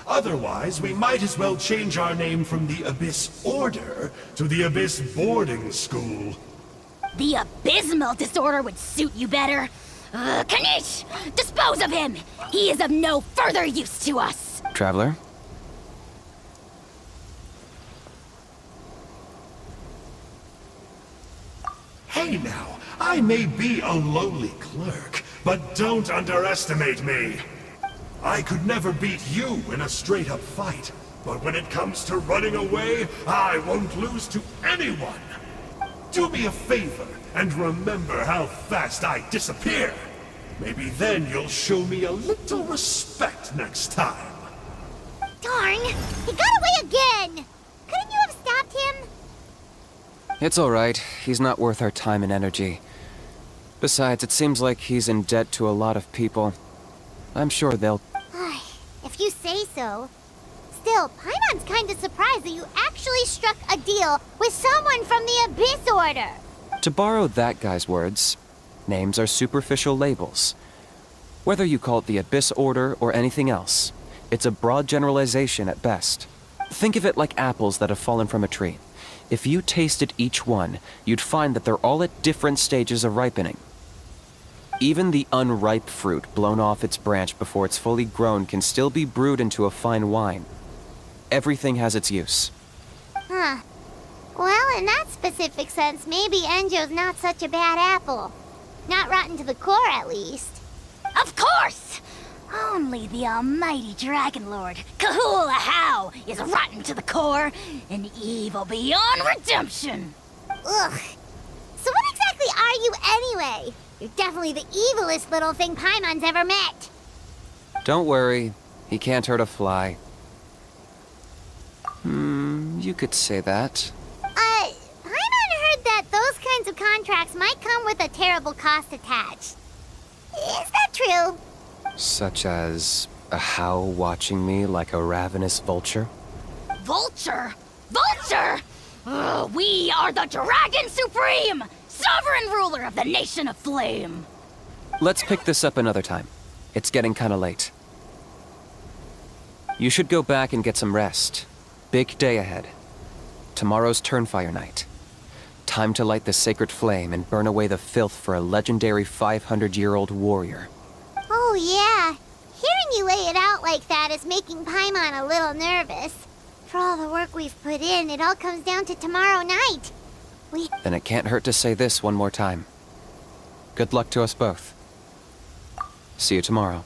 Otherwise, we might as well change our name from the Abyss Order to the Abyss Boarding School. The abysmal disorder would suit you better. Kinich! Dispose of him! He is of no further use to us! Traveler? Hey now, I may be a lowly clerk, but don't underestimate me. I could never beat you in a straight-up fight, but when it comes to running away, I won't lose to anyone. Do me a favor and remember how fast I disappear. Maybe then you'll show me a little respect next time. Darn! He got away again! Couldn't you have stopped him? It's alright. He's not worth our time and energy. Besides, it seems like he's in debt to a lot of people. I'm sure they'll... If you say so. Still, Paimon's kinda surprised that you actually struck a deal with someone from the Abyss Order. To borrow that guy's words, names are superficial labels. Whether you call it the Abyss Order or anything else, it's a broad generalization at best. Think of it like apples that have fallen from a tree. If you tasted each one, you'd find that they're all at different stages of ripening. Even the unripe fruit blown off its branch before it's fully grown can still be brewed into a fine wine. Everything has its use. Huh. Well, in that specific sense, maybe Enjo's not such a bad apple. Not rotten to the core, at least. Of course! Only the almighty Dragon Lord, Kahula How, is rotten to the core and evil beyond redemption. Ugh. So what exactly are you anyway? You're definitely the evilest little thing Paimon's ever met. Don't worry, he can't hurt a fly. You could say that. Paimon heard that those kinds of contracts might come with a terrible cost attached. Is that true? Such as a How watching me like a ravenous vulture? Vulture? Vulture! We are the Dragon Supreme! Sovereign ruler of the Nation of Flame! Let's pick this up another time. It's getting kinda late. You should go back and get some rest. Big day ahead. Tomorrow's Turnfire night. Time to light the sacred flame and burn away the filth for a legendary 500-year-old warrior. Oh yeah. Hearing you lay it out like that is making Paimon a little nervous. For all the work we've put in, it all comes down to tomorrow night. Then it can't hurt to say this one more time. Good luck to us both. See you tomorrow.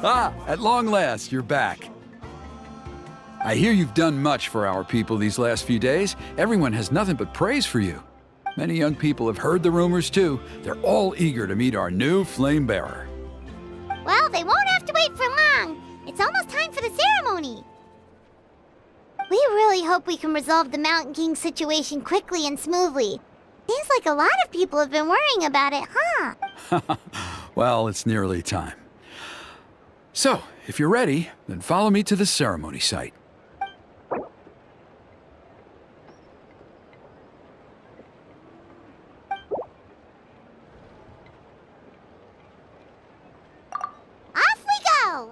Ah, at long last, you're back. I hear you've done much for our people these last few days. Everyone has nothing but praise for you. Many young people have heard the rumors too. They're all eager to meet our new flame bearer. Well, they won't have to wait for long. It's almost time for the ceremony. We really hope we can resolve the Mountain King situation quickly and smoothly. Seems like a lot of people have been worrying about it, huh? Well, it's nearly time. So, if you're ready, then follow me to the ceremony site. Off we go!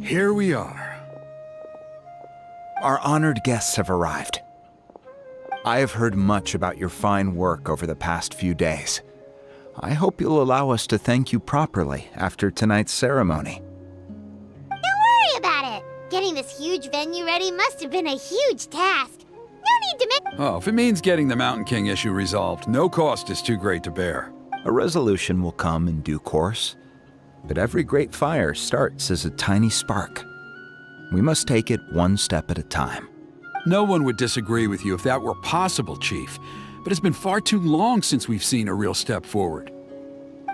Here we are. Our honored guests have arrived. I have heard much about your fine work over the past few days. I hope you'll allow us to thank you properly after tonight's ceremony. Don't worry about it. Getting this huge venue ready must have been a huge task. No need to make... Oh, if it means getting the Mountain King issue resolved, no cost is too great to bear. A resolution will come in due course, but every great fire starts as a tiny spark. We must take it one step at a time. No one would disagree with you if that were possible, Chief, but it's been far too long since we've seen a real step forward.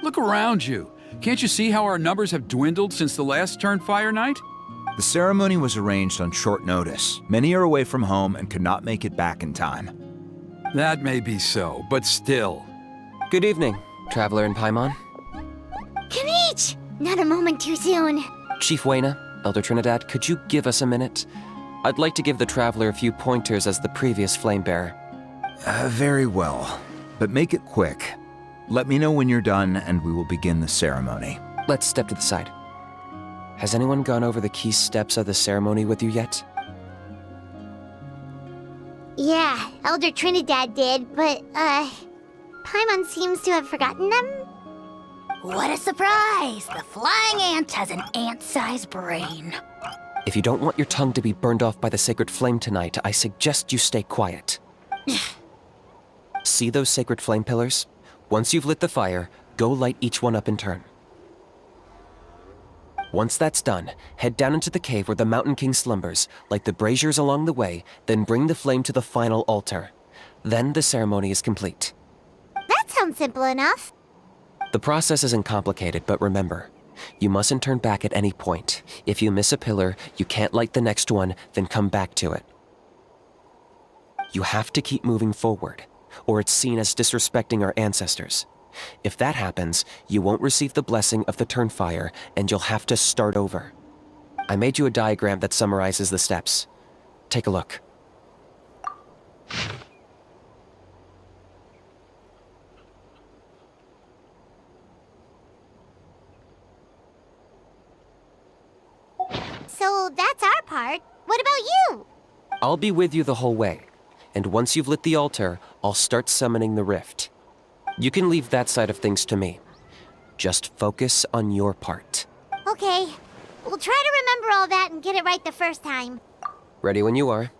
Look around you. Can't you see how our numbers have dwindled since the last turnfire night? The ceremony was arranged on short notice. Many are away from home and could not make it back in time. That may be so, but still. Good evening, Traveler in Paimon. Kinich! Not a moment too soon. Chief Wayna, Elder Trinidad, could you give us a minute? I'd like to give the Traveler a few pointers as the previous flame bearer. Very well, but make it quick. Let me know when you're done and we will begin the ceremony. Let's step to the side. Has anyone gone over the key steps of the ceremony with you yet? Yeah, Elder Trinidad did, but, Paimon seems to have forgotten them? What a surprise! The flying ant has an ant-sized brain. If you don't want your tongue to be burned off by the sacred flame tonight, I suggest you stay quiet. See those sacred flame pillars? Once you've lit the fire, go light each one up in turn. Once that's done, head down into the cave where the Mountain King slumbers, light the braziers along the way, then bring the flame to the final altar. Then the ceremony is complete. That sounds simple enough. The process isn't complicated, but remember, you mustn't turn back at any point. If you miss a pillar, you can't light the next one, then come back to it. You have to keep moving forward, or it's seen as disrespecting our ancestors. If that happens, you won't receive the blessing of the turnfire, and you'll have to start over. I made you a diagram that summarizes the steps. Take a look. So that's our part. What about you? I'll be with you the whole way, and once you've lit the altar, I'll start summoning the rift. You can leave that side of things to me. Just focus on your part. Okay. We'll try to remember all that and get it right the first time. Ready when you are.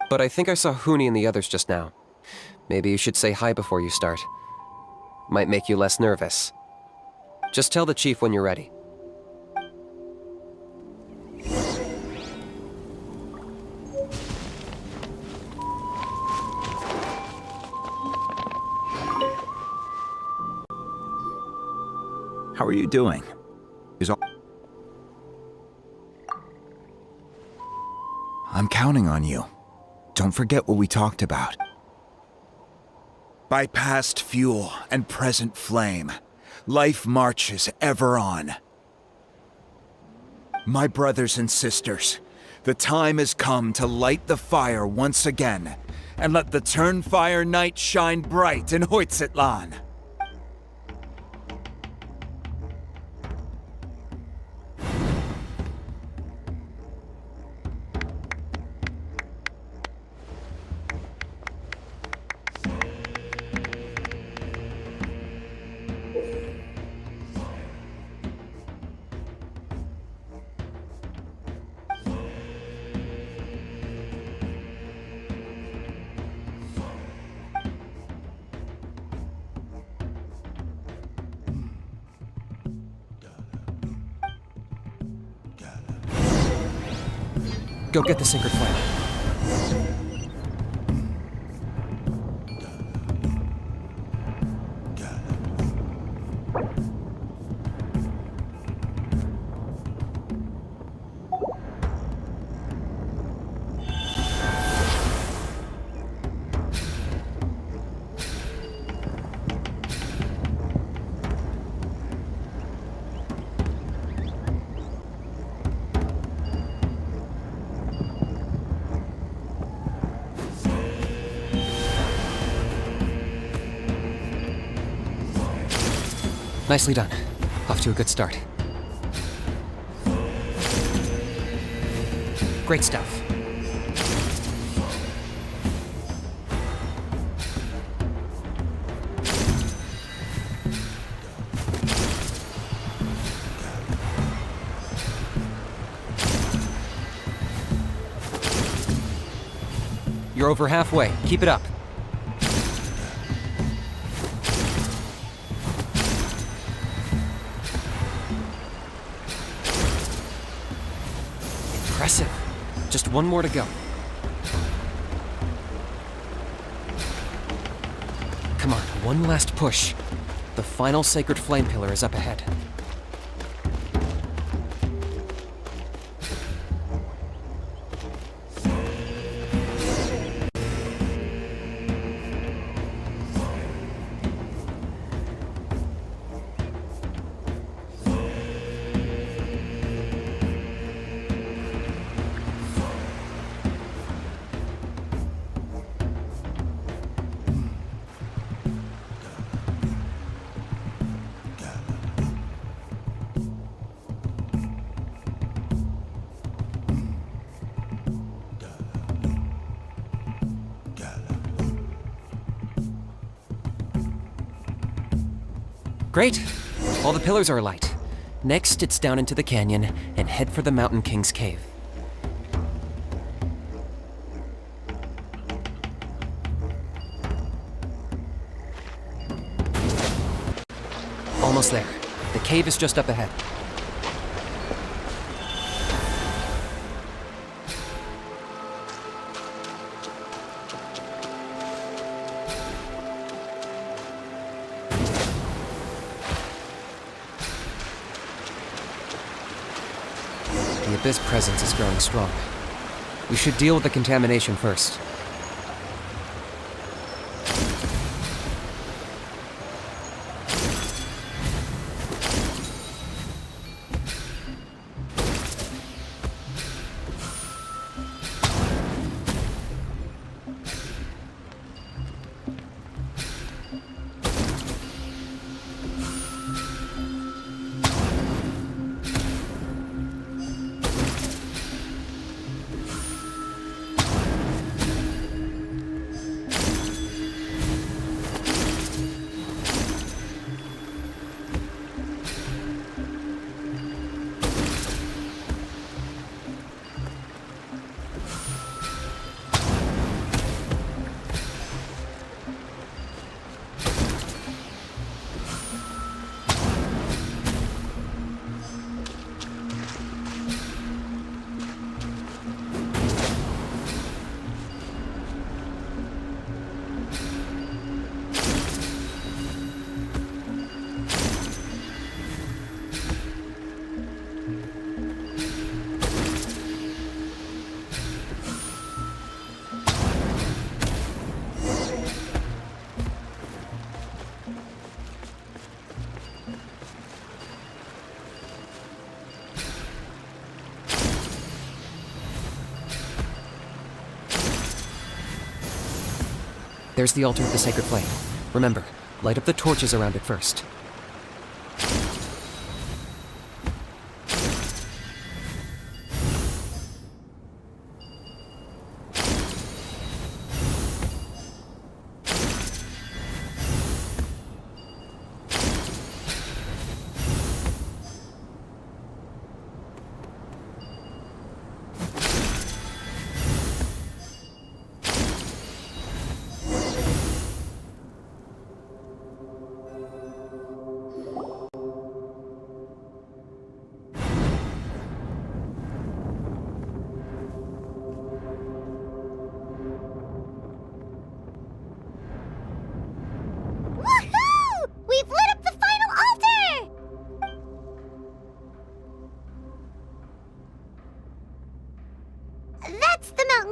But I think I saw Huni and the others just now. Maybe you should say hi before you start. Might make you less nervous. Just tell the chief when you're ready. How are you doing? I'm counting on you. Don't forget what we talked about. By past fuel and present flame, life marches ever on. My brothers and sisters, the time has come to light the fire once again, and let the turnfire night shine bright in Hoytzitlan. go get the sacred flame. Nicely done. Off to a good start. Great stuff. You're over halfway. Keep it up. Impressive. Just one more to go. Come on, one last push. The final sacred flame pillar is up ahead. Great. All the pillars are alight. Next, it's down into the canyon and head for the Mountain King's cave. Almost there. The cave is just up ahead. The Abyss presence is growing strong. We should deal with the contamination first. There's the altar of the sacred flame. Remember, light up the torches around it first.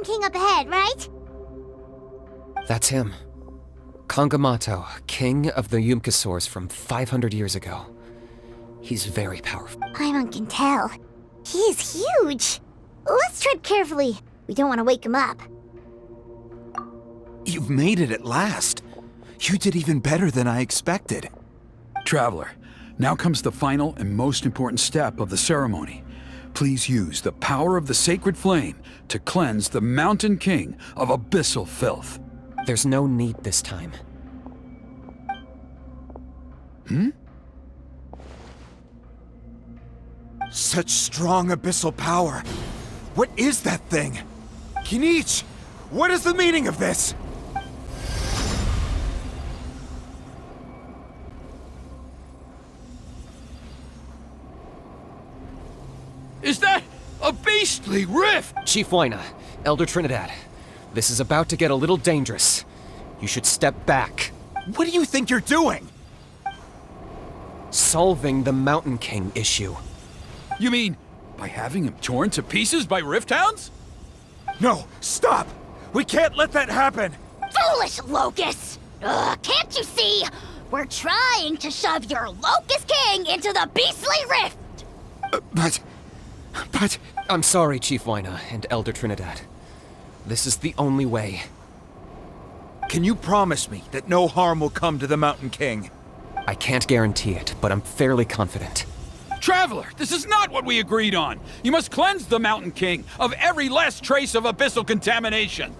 King up ahead, right? That's him. Kangamato, king of the Yumkasaurs from 500 years ago. He's very powerful. Paimon can tell. He is huge. Let's tread carefully. We don't want to wake him up. You've made it at last. You did even better than I expected. Traveler, now comes the final and most important step of the ceremony. Please use the power of the sacred flame to cleanse the Mountain King of abyssal filth. There's no need this time. Such strong abyssal power. What is that thing? Kinich, what is the meaning of this? Is that a beastly rift? Chief Wyna, Elder Trinidad, this is about to get a little dangerous. You should step back. What do you think you're doing? Solving the Mountain King issue. You mean by having him torn to pieces by rift hounds? No, stop! We can't let that happen! Foolish Locust! Ugh, can't you see? We're trying to shove your Locust King into the beastly rift! But... I'm sorry, Chief Wyna and Elder Trinidad. This is the only way. Can you promise me that no harm will come to the Mountain King? I can't guarantee it, but I'm fairly confident. Traveler, this is not what we agreed on. You must cleanse the Mountain King of every last trace of abyssal contamination.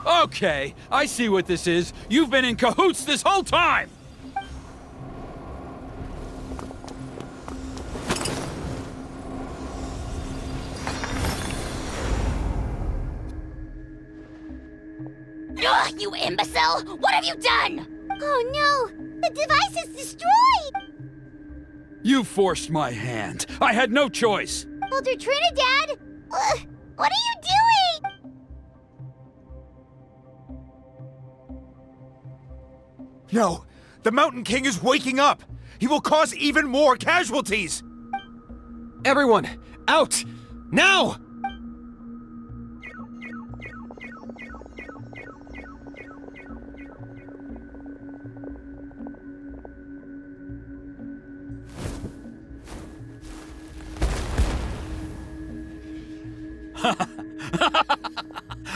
Okay, I see what this is. You've been in cahoots this whole time! Ugh, you imbecile! What have you done? Oh no! The device is destroyed! You forced my hand. I had no choice. Elder Trinidad! What are you doing? No, the Mountain King is waking up! He will cause even more casualties! Everyone, out! Now!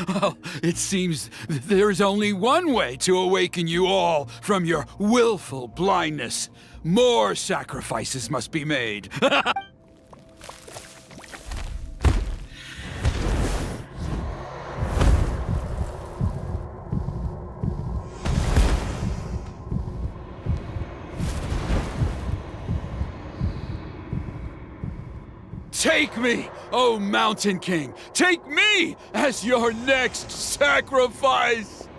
Well, it seems there is only one way to awaken you all from your willful blindness. More sacrifices must be made. Take me, O Mountain King! Take me as your next sacrifice!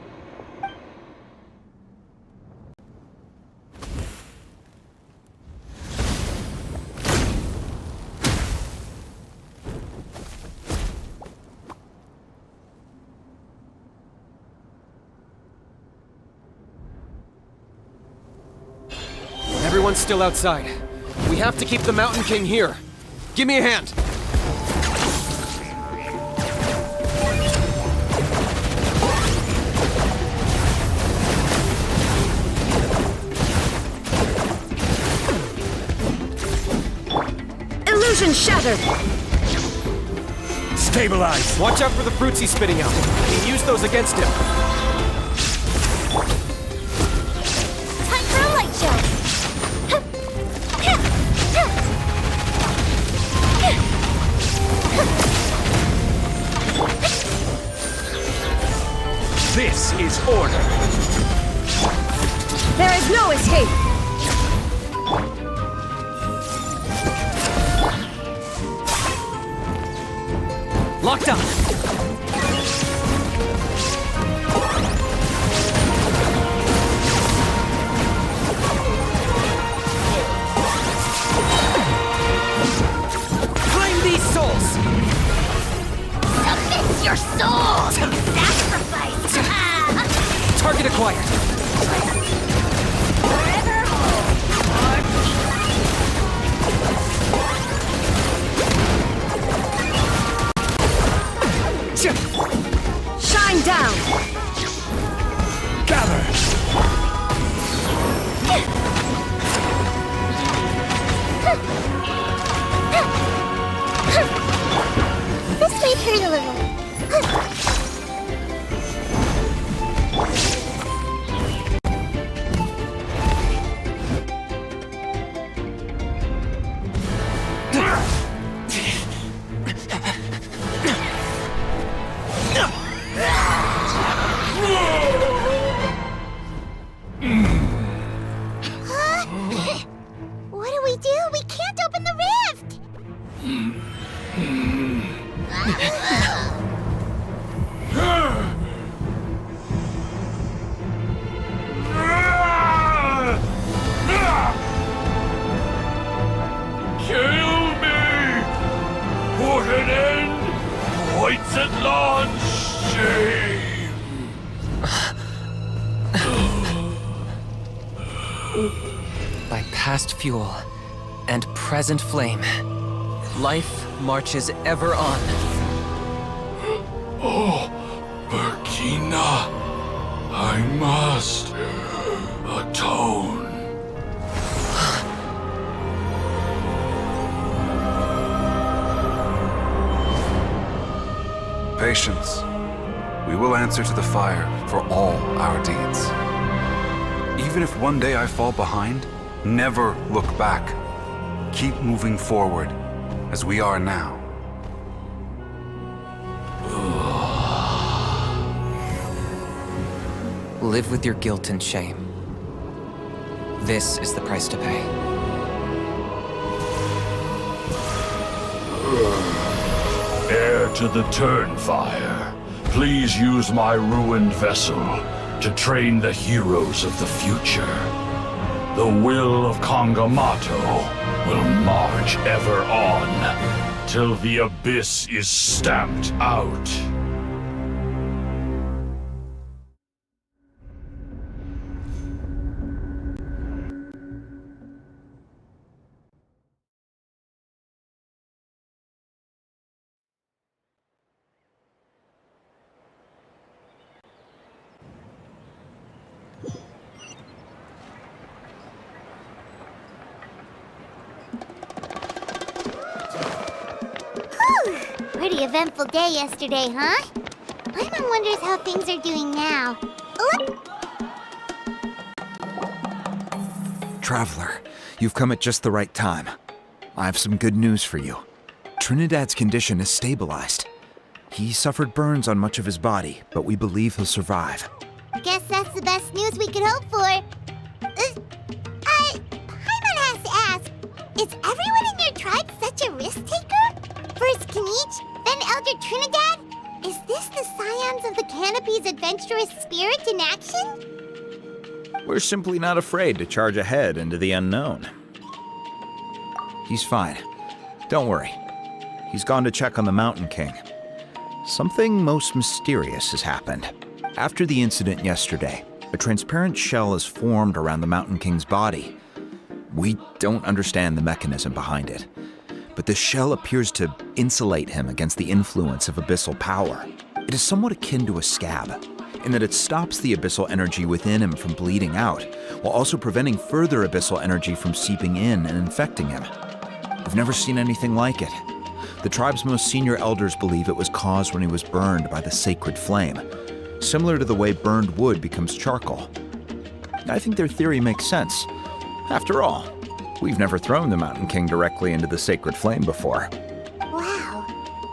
Everyone's still outside. We have to keep the Mountain King here. Give me a hand. Illusion shattered! Stabilize! Watch out for the fruits he's spitting out. We can use those against him. Time for a light show! This is order! There is no escape! Locked on! Claim these souls! Submit your soul to sacrifice! Target acquired. Forever hold. By past fuel and present flame, life marches ever on. Oh, Burkina, I must atone. Patience. We will answer to the fire for all our deeds. Even if one day I fall behind, never look back. Keep moving forward, as we are now. Live with your guilt and shame. This is the price to pay. Heir to the turnfire, please use my ruined vessel to train the heroes of the future. The will of Kangamato will march ever on, till the abyss is stamped out. Pretty eventful day yesterday, huh? Paimon wonders how things are doing now. Traveler, you've come at just the right time. I have some good news for you. Trinidad's condition is stabilized. He suffered burns on much of his body, but we believe he'll survive. Guess that's the best news we could hope for. Paimon has to ask, is everyone in your tribe such a risk-taker? First Kinich, then Elder Trinidad? Is this the Scions of the Canopy's adventurous spirit in action? We're simply not afraid to charge ahead into the unknown. He's fine. Don't worry. He's gone to check on the Mountain King. Something most mysterious has happened. After the incident yesterday, a transparent shell has formed around the Mountain King's body. We don't understand the mechanism behind it, but the shell appears to insulate him against the influence of abyssal power. It is somewhat akin to a scab, in that it stops the abyssal energy within him from bleeding out, while also preventing further abyssal energy from seeping in and infecting him. I've never seen anything like it. The tribe's most senior elders believe it was caused when he was burned by the sacred flame, similar to the way burned wood becomes charcoal. I think their theory makes sense. After all, we've never thrown the Mountain King directly into the sacred flame before. Wow.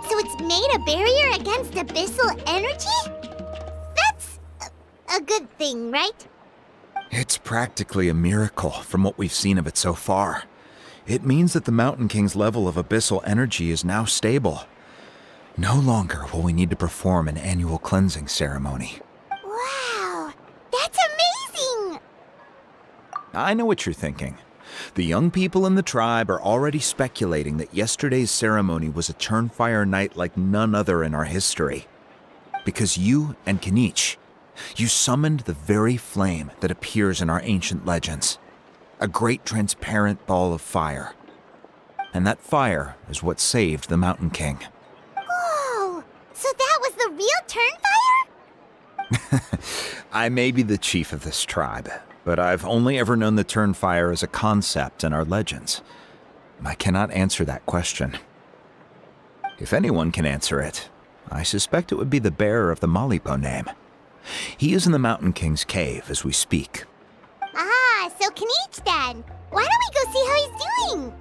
So it's made a barrier against abyssal energy? That's a good thing, right? It's practically a miracle from what we've seen of it so far. It means that the Mountain King's level of abyssal energy is now stable. No longer will we need to perform an annual cleansing ceremony. Wow, that's amazing! I know what you're thinking. The young people in the tribe are already speculating that yesterday's ceremony was a turnfire night like none other in our history. Because you and Kinich, you summoned the very flame that appears in our ancient legends. A great transparent ball of fire. And that fire is what saved the Mountain King. Whoa! So that was the real turnfire? I may be the chief of this tribe, but I've only ever known the turnfire as a concept in our legends. I cannot answer that question. If anyone can answer it, I suspect it would be the bearer of the Malipo name. He is in the Mountain King's cave as we speak. Ah, so Kinich then. Why don't we go see how he's doing?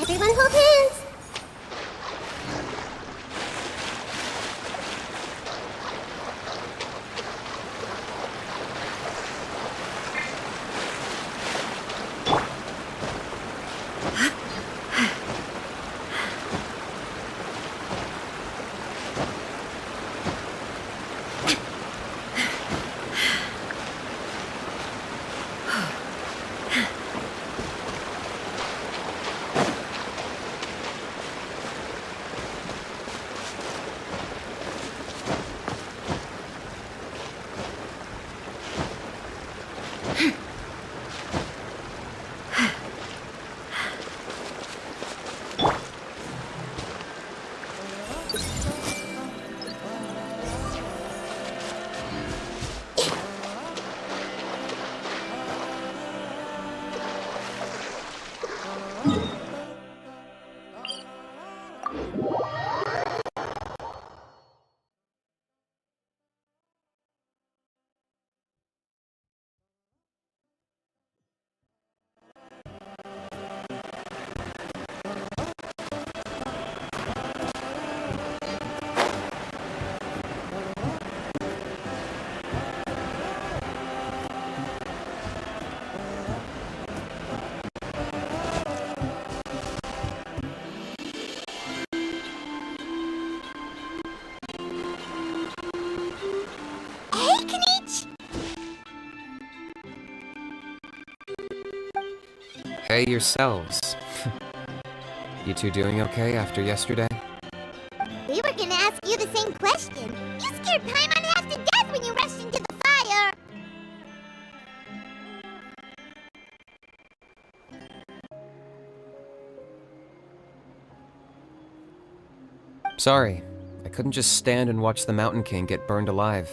Everyone hold hands. Hey, Kinich! Hey yourselves. You two doing okay after yesterday? We were gonna ask you the same question. You scared Paimon half to death when you rushed into the fire! Sorry, I couldn't just stand and watch the Mountain King get burned alive.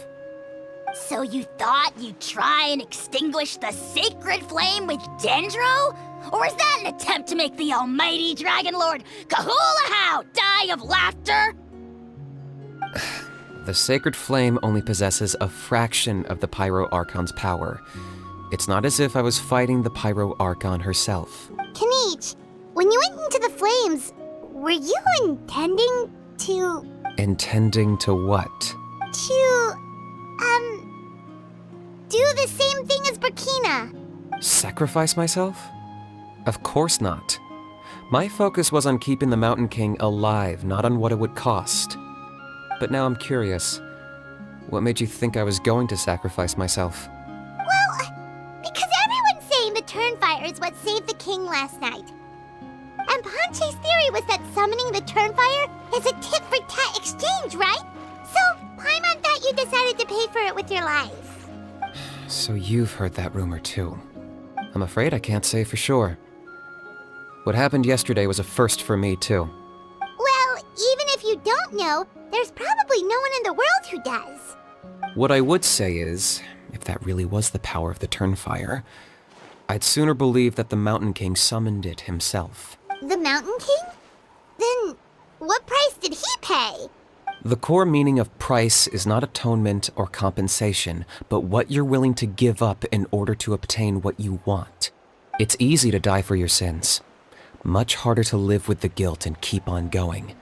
So you thought you'd try and extinguish the sacred flame with Dendro? Or is that an attempt to make the almighty Dragon Lord Kahulahow die of laughter? The sacred flame only possesses a fraction of the Pyro Archon's power. It's not as if I was fighting the Pyro Archon herself. Kinich, when you went into the flames, were you intending to... Intending to what? do the same thing as Burkina? Sacrifice myself? Of course not. My focus was on keeping the Mountain King alive, not on what it would cost. But now I'm curious. What made you think I was going to sacrifice myself? Well, because everyone's saying the turnfire is what saved the king last night. And Ponche's theory was that summoning the turnfire is a tit-for-tat exchange, right? So, Paimon thought you decided to pay for it with your life. So you've heard that rumor too. I'm afraid I can't say for sure. What happened yesterday was a first for me too. Well, even if you don't know, there's probably no one in the world who does. What I would say is, if that really was the power of the turnfire, I'd sooner believe that the Mountain King summoned it himself. The Mountain King? Then, what price did he pay? The core meaning of price is not atonement or compensation, but what you're willing to give up in order to obtain what you want. It's easy to die for your sins. Much harder to live with the guilt and keep on going.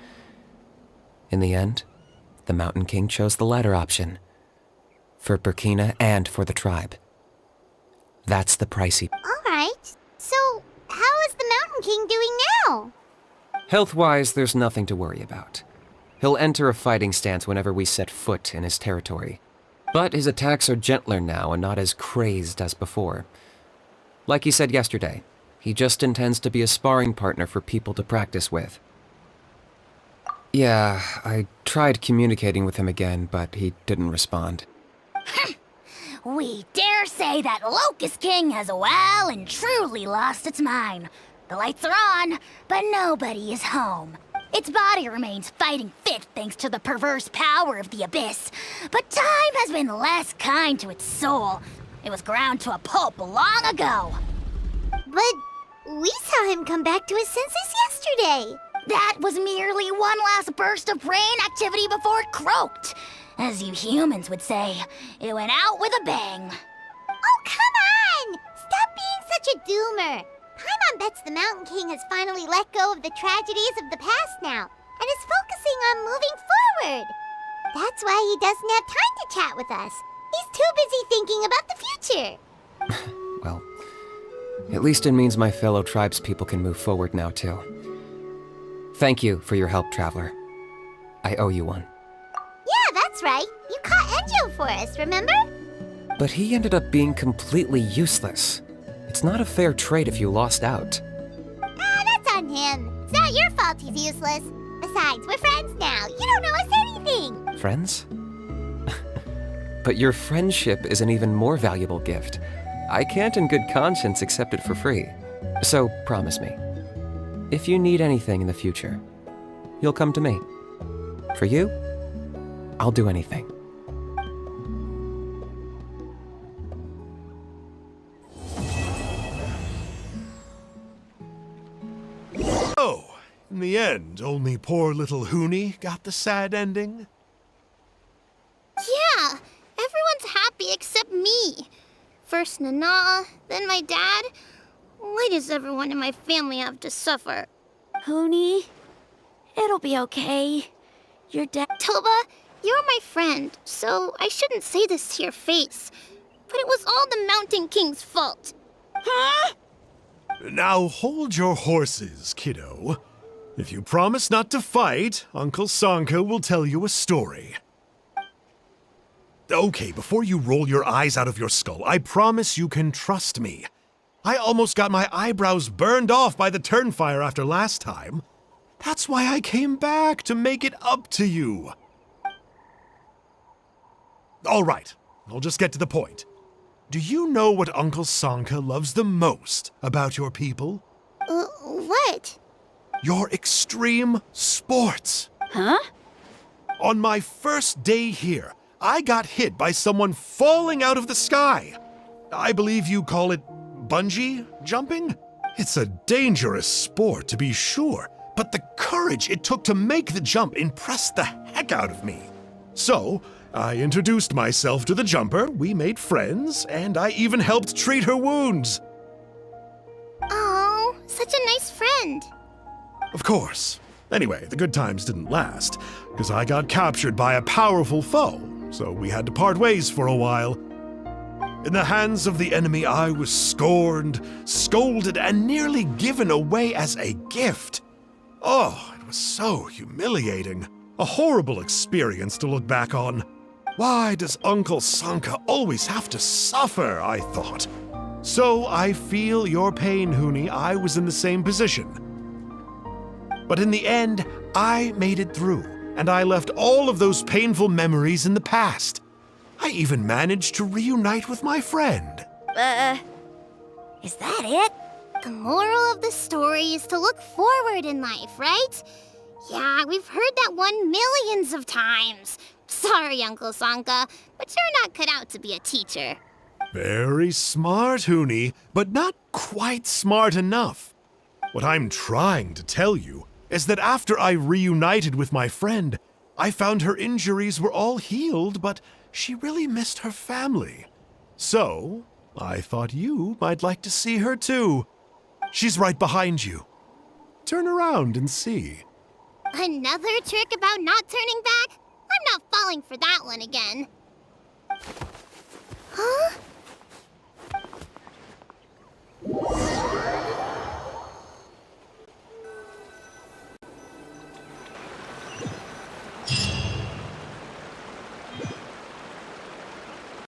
In the end, the Mountain King chose the latter option. For Burkina and for the tribe. That's the price he... Alright, so how is the Mountain King doing now? Health-wise, there's nothing to worry about. He'll enter a fighting stance whenever we set foot in his territory. But his attacks are gentler now and not as crazed as before. Like he said yesterday, he just intends to be a sparring partner for people to practice with. Yeah, I tried communicating with him again, but he didn't respond. We dare say that Locust King has well and truly lost its mind. The lights are on, but nobody is home. Its body remains fighting fit thanks to the perverse power of the Abyss, but time has been less kind to its soul. It was ground to a pulp long ago. But we saw him come back to his senses yesterday. That was merely one last burst of brain activity before it croaked. As you humans would say, it went out with a bang. Oh, come on! Stop being such a doomer. Paimon bets the Mountain King has finally let go of the tragedies of the past now, and is focusing on moving forward. That's why he doesn't have time to chat with us. He's too busy thinking about the future. Well, at least it means my fellow tribespeople can move forward now, too. Thank you for your help, Traveler. I owe you one. Yeah, that's right. You caught Enjo for us, remember? But he ended up being completely useless. It's not a fair trade if you lost out. That's on him. It's not your fault he's useless. Besides, we're friends now. You don't know us anything. Friends? But your friendship is an even more valuable gift. I can't in good conscience accept it for free. So promise me, if you need anything in the future, you'll come to me. For you, I'll do anything. Oh, in the end, only poor little Hoonie got the sad ending? Yeah, everyone's happy except me. First Nana, then my dad. Why does everyone in my family have to suffer? Hoonie, it'll be okay. Your dad. Toba, you're my friend, so I shouldn't say this to your face. But it was all the Mountain King's fault. Huh? Now hold your horses, kiddo. If you promise not to fight, Uncle Sanka will tell you a story. Okay, before you roll your eyes out of your skull, I promise you can trust me. I almost got my eyebrows burned off by the turnfire after last time. That's why I came back, to make it up to you. All right, I'll just get to the point. Do you know what Uncle Sanka loves the most about your people? What? Your extreme sports. Huh? On my first day here, I got hit by someone falling out of the sky. I believe you call it bungee jumping? It's a dangerous sport, to be sure, but the courage it took to make the jump impressed the heck out of me. So, I introduced myself to the jumper, we made friends, and I even helped treat her wounds. Oh, such a nice friend. Of course. Anyway, the good times didn't last, because I got captured by a powerful foe, so we had to part ways for a while. In the hands of the enemy, I was scorned, scolded, and nearly given away as a gift. Oh, it was so humiliating. A horrible experience to look back on. Why does Uncle Sanka always have to suffer, I thought. So I feel your pain, Hoonie. I was in the same position. But in the end, I made it through, and I left all of those painful memories in the past. I even managed to reunite with my friend. Is that it? The moral of the story is to look forward in life, right? Yeah, we've heard that one millions of times. Sorry, Uncle Sanka, but you're not cut out to be a teacher. Very smart, Hoonie, but not quite smart enough. What I'm trying to tell you is that after I reunited with my friend, I found her injuries were all healed, but she really missed her family. So, I thought you might like to see her too. She's right behind you. Turn around and see. Another trick about not turning back? I'm not falling for that one again. Huh?